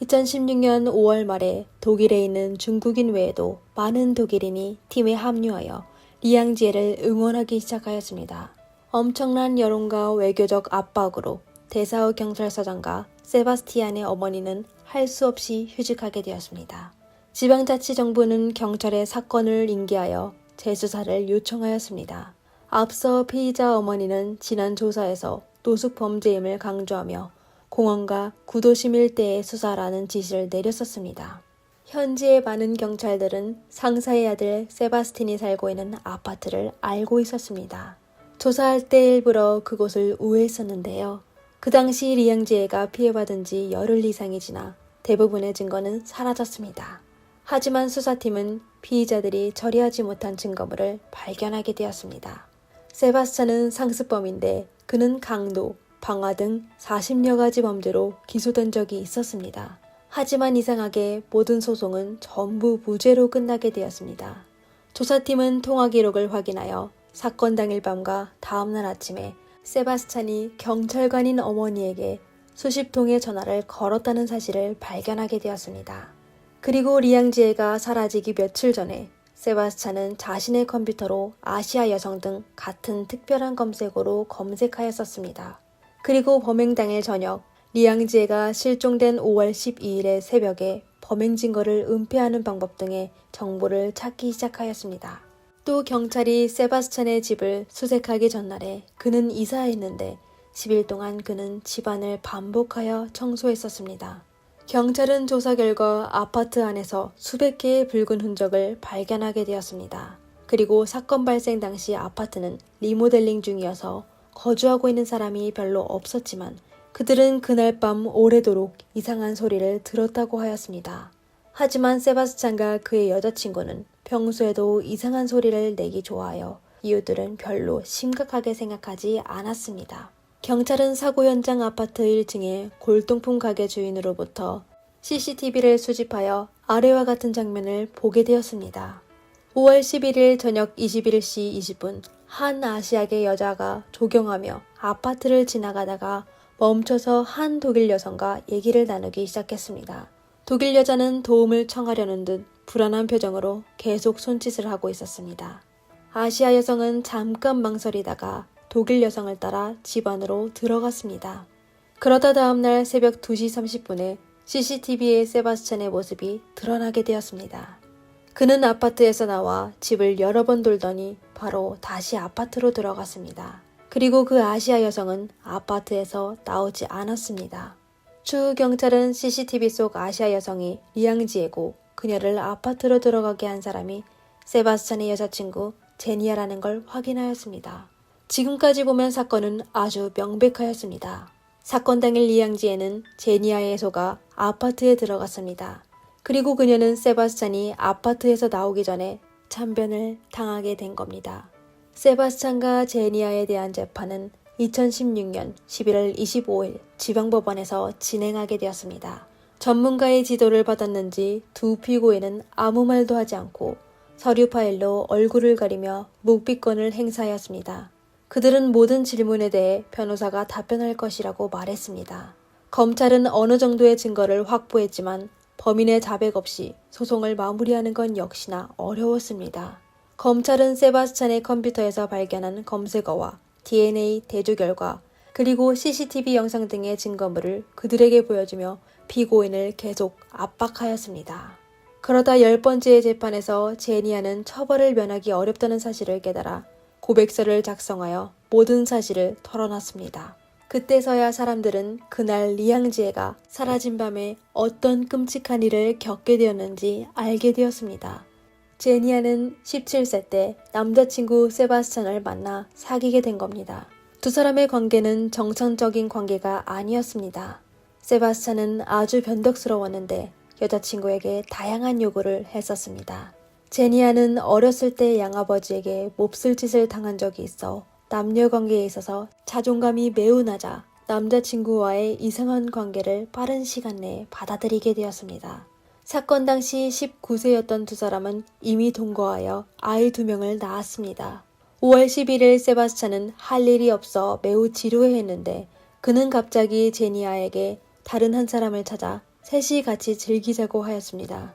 S2: 2016년 5월 말에 독일에 있는 중국인 외에도 많은 독일인이 팀에 합류하여 리앙지에를 응원하기 시작하였습니다. 엄청난 여론과 외교적 압박으로 데사우 경찰서장과 세바스티안의 어머니는 할 수 없이 휴직하게 되었습니다. 지방자치정부는 경찰에 사건을 인계하여 재수사를 요청하였습니다. 앞서 피의자 어머니는 지난 조사에서 노숙 범죄임을 강조하며 공안과 구도심 일대의 수사라는 지시를 내렸었습니다. 현지의 많은 경찰들은 상사의 아들 세바스틴이 살고 있는 아파트를 알고 있었습니다. 조사할 때 일부러 그곳을 우회했었는데요. 그 당시 리앙지에가 피해받은 지 열흘 이상이 지나 대부분의 증거는 사라졌습니다. 하지만 수사팀은 피의자들이 처리하지 못한 증거물을 발견하게 되었습니다. 세바스찬은 상습범인데 그는 강도, 방화 등 40여 가지 범죄로 기소된 적이 있었습니다. 하지만 이상하게 모든 소송은 전부 무죄로 끝나게 되었습니다. 조사팀은 통화 기록을 확인하여 사건 당일 밤과 다음날 아침에 세바스찬이 경찰관인 어머니에게 수십 통의 전화를 걸었다는 사실을 발견하게 되었습니다. 그리고 리앙지에가 사라지기 며칠 전에 세바스찬은 자신의 컴퓨터로 아시아 여성 등 같은 특별한 검색어로 검색하였었습니다. 그리고 범행 당일 저녁, 리앙지에가 실종된 5월 12일의 새벽에 범행 증거를 은폐하는 방법 등의 정보를 찾기 시작하였습니다. 또 경찰이 세바스찬의 집을 수색하기 전날에 그는 이사했는데 10일 동안 그는 집안을 반복하여 청소했었습니다. 경찰은 조사 결과 아파트 안에서 수백 개의 붉은 흔적을 발견하게 되었습니다. 그리고 사건 발생 당시 아파트는 리모델링 중이어서 거주하고 있는 사람이 별로 없었지만 그들은 그날 밤 오래도록 이상한 소리를 들었다고 하였습니다. 하지만 세바스찬과 그의 여자친구는 평소에도 이상한 소리를 내기 좋아하여 이유들은 별로 심각하게 생각하지 않았습니다. 경찰은 사고 현장 아파트 1층의 골동품 가게 주인으로부터 CCTV를 수집하여 아래와 같은 장면을 보게 되었습니다. 5월 11일 저녁 21시 20분 한 아시아계 여자가 조경하며 아파트를 지나가다가 멈춰서 한 독일 여성과 얘기를 나누기 시작했습니다. 독일 여자는 도움을 청하려는 듯 불안한 표정으로 계속 손짓을 하고 있었습니다. 아시아 여성은 잠깐 망설이다가 독일 여성을 따라 집 안으로 들어갔습니다. 그러다 다음날 새벽 2시 30분에 CCTV에 세바스찬의 모습이 드러나게 되었습니다. 그는 아파트에서 나와 집을 여러 번 돌더니 바로 다시 아파트로 들어갔습니다. 그리고 그 아시아 여성은 아파트에서 나오지 않았습니다. 추후 경찰은 CCTV 속 아시아 여성이 리앙지에고 그녀를 아파트로 들어가게 한 사람이 세바스찬의 여자친구 제니아라는 걸 확인하였습니다. 지금까지 보면 사건은 아주 명백하였습니다. 사건 당일 리앙지에는 제니아의 소가 아파트에 들어갔습니다. 그리고 그녀는 세바스찬이 아파트에서 나오기 전에 참변을 당하게 된 겁니다. 세바스찬과 제니아에 대한 재판은 2016년 11월 25일 지방법원에서 진행하게 되었습니다. 전문가의 지도를 받았는지 두 피고인은 아무 말도 하지 않고 서류 파일로 얼굴을 가리며 묵비권을 행사하였습니다. 그들은 모든 질문에 대해 변호사가 답변할 것이라고 말했습니다. 검찰은 어느 정도의 증거를 확보했지만 범인의 자백 없이 소송을 마무리하는 건 역시나 어려웠습니다. 검찰은 세바스찬의 컴퓨터에서 발견한 검색어와 DNA 대조 결과 그리고 CCTV 영상 등의 증거물을 그들에게 보여주며 피고인을 계속 압박하였습니다. 그러다 10번째의 재판에서 제니아는 처벌을 면하기 어렵다는 사실을 깨달아 고백서를 작성하여 모든 사실을 털어놨습니다. 그때서야 사람들은 그날 리앙지에가 사라진 밤에 어떤 끔찍한 일을 겪게 되었는지 알게 되었습니다. 제니아는 17세 때 남자친구 세바스찬을 만나 사귀게 된 겁니다. 두 사람의 관계는 정상적인 관계가 아니었습니다. 세바스찬은 아주 변덕스러웠는데 여자친구에게 다양한 요구를 했었습니다. 제니아는 어렸을 때 양아버지에게 몹쓸 짓을 당한 적이 있어 남녀 관계에 있어서 자존감이 매우 낮아 남자친구와의 이상한 관계를 빠른 시간 내에 받아들이게 되었습니다. 사건 당시 19세였던 두 사람은 이미 동거하여 아이 2명을 낳았습니다. 5월 11일 세바스찬은 할 일이 없어 매우 지루해했는데 그는 갑자기 제니아에게 다른 한 사람을 찾아 셋이 같이 즐기자고 하였습니다.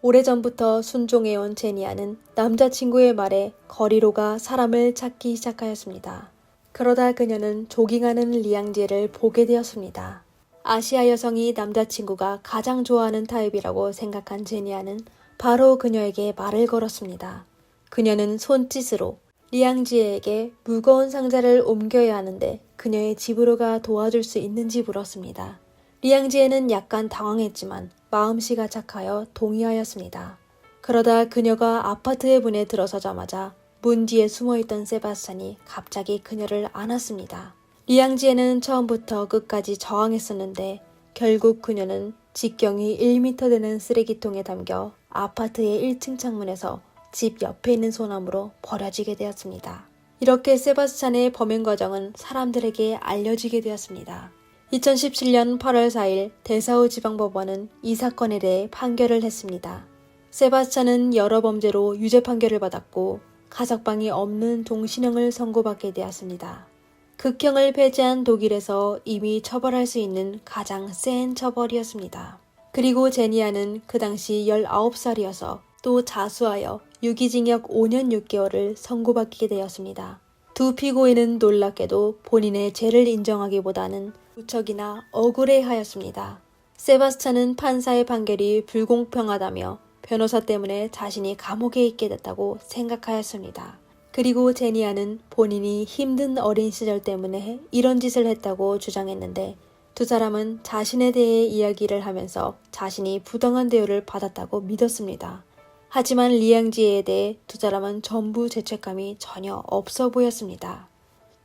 S2: 오래전부터 순종해온 제니아는 남자친구의 말에 거리로가 사람을 찾기 시작하였습니다. 그러다 그녀는 조깅하는 리앙지에를 보게 되었습니다. 아시아 여성이 남자친구가 가장 좋아하는 타입이라고 생각한 제니아는 바로 그녀에게 말을 걸었습니다. 그녀는 손짓으로 리앙지에에게 무거운 상자를 옮겨야 하는데 그녀의 집으로 가 도와줄 수 있는지 물었습니다. 리앙지에는 약간 당황했지만 마음씨가 착하여 동의하였습니다. 그러다 그녀가 아파트의 문에 들어서자마자 문 뒤에 숨어있던 세바스찬이 갑자기 그녀를 안았습니다. 리앙지에는 처음부터 끝까지 저항했었는데 결국 그녀는 직경이 1m 되는 쓰레기통에 담겨 아파트의 1층 창문에서 집 옆에 있는 소나무로 버려지게 되었습니다. 이렇게 세바스찬의 범행 과정은 사람들에게 알려지게 되었습니다. 2017년 8월 4일 데사우 지방법원은 이 사건에 대해 판결을 했습니다. 세바스찬은 여러 범죄로 유죄 판결을 받았고 가석방이 없는 종신형을 선고받게 되었습니다. 극형을 폐지한 독일에서 이미 처벌할 수 있는 가장 센 처벌이었습니다. 그리고 제니아는 그 당시 19살이어서 또 자수하여 유기징역 5년 6개월을 선고받게 되었습니다. 두 피고인은 놀랍게도 본인의 죄를 인정하기보다는 무척이나 억울해하였습니다. 세바스찬은 판사의 판결이 불공평하다며 변호사 때문에 자신이 감옥에 있게 됐다고 생각하였습니다. 그리고 제니아는 본인이 힘든 어린 시절 때문에 이런 짓을 했다고 주장했는데 두 사람은 자신에 대해 이야기를 하면서 자신이 부당한 대우를 받았다고 믿었습니다. 하지만 리앙지에 대해 두 사람은 전부 죄책감이 전혀 없어 보였습니다.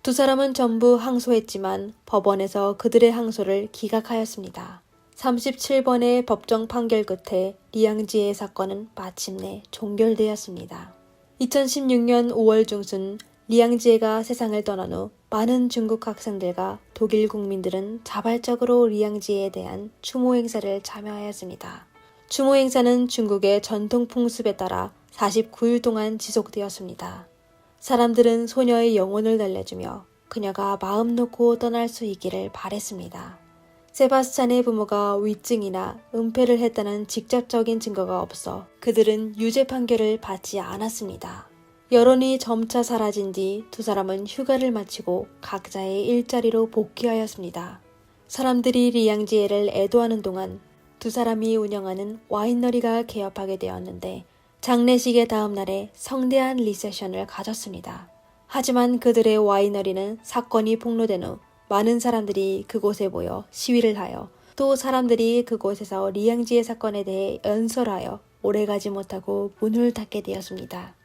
S2: 두 사람은 전부 항소했지만 법원에서 그들의 항소를 기각하였습니다. 37번의 법정 판결 끝에 리앙지의 사건은 마침내 종결되었습니다. 2016년 5월 중순 리앙지에가 세상을 떠난 후 많은 중국 학생들과 독일 국민들은 자발적으로 리앙지에 대한 추모 행사를 참여하였습니다. 추모 행사는 중국의 전통 풍습에 따라 49일 동안 지속되었습니다. 사람들은 소녀의 영혼을 달래주며 그녀가 마음 놓고 떠날 수 있기를 바랬습니다. 세바스찬의 부모가 위증이나 은폐를 했다는 직접적인 증거가 없어 그들은 유죄 판결을 받지 않았습니다. 여론이 점차 사라진 뒤 두 사람은 휴가를 마치고 각자의 일자리로 복귀하였습니다. 사람들이 리앙지에를 애도하는 동안 두 사람이 운영하는 와이너리가 개업하게 되었는데 장례식의 다음 날에 성대한 리셉션을 가졌습니다. 하지만 그들의 와이너리는 사건이 폭로된 후 많은 사람들이 그곳에 모여 시위를 하여 또 사람들이 그곳에서 리앙지의 사건에 대해 연설하여 오래가지 못하고 문을 닫게 되었습니다.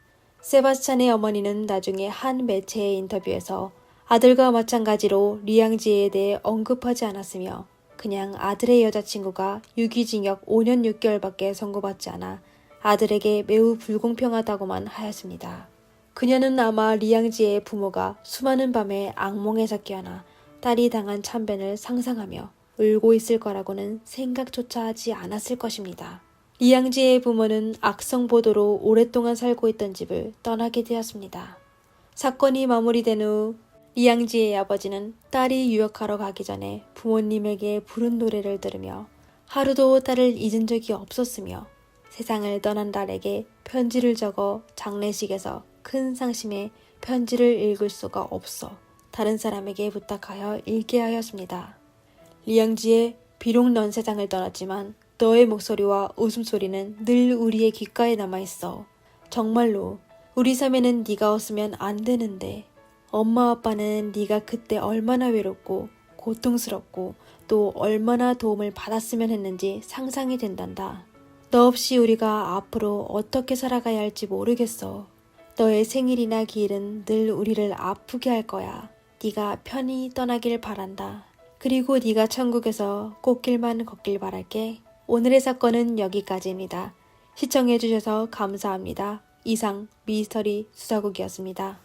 S2: 세바스찬의 어머니는 나중에 한 매체의 인터뷰에서 아들과 마찬가지로 리앙지에 대해 언급하지 않았으며 그냥 아들의 여자친구가 유기징역 5년 6개월밖에 선고받지 않아 아들에게 매우 불공평하다고만 하였습니다. 그녀는 아마 리앙지의 부모가 수많은 밤에 악몽에서 깨어나 딸이 당한 참변을 상상하며 울고 있을 거라고는 생각조차 하지 않았을 것입니다. 리앙지의 부모는 악성 보도로 오랫동안 살고 있던 집을 떠나게 되었습니다. 사건이 마무리된 후 리앙지의 아버지는 딸이 유학하러 가기 전에 부모님에게 부른 노래를 들으며 하루도 딸을 잊은 적이 없었으며 세상을 떠난 딸에게 편지를 적어 장례식에서 큰 상심에 편지를 읽을 수가 없어 다른 사람에게 부탁하여 읽게 하였습니다. 리앙지에 비록 넌 세상을 떠났지만 너의 목소리와 웃음소리는 늘 우리의 귓가에 남아있어. 정말로 우리 삶에는 네가 없으면 안 되는데 엄마 아빠는 네가 그때 얼마나 외롭고 고통스럽고 또 얼마나 도움을 받았으면 했는지 상상이 된단다. 너 없이 우리가 앞으로 어떻게 살아가야 할지 모르겠어. 너의 생일이나 기일은 늘 우리를 아프게 할 거야. 네가 편히 떠나길 바란다. 그리고 네가 천국에서 꽃길만 걷길 바랄게. 오늘의 사건은 여기까지입니다. 시청해주셔서 감사합니다. 이상 미스터리 수사국이었습니다.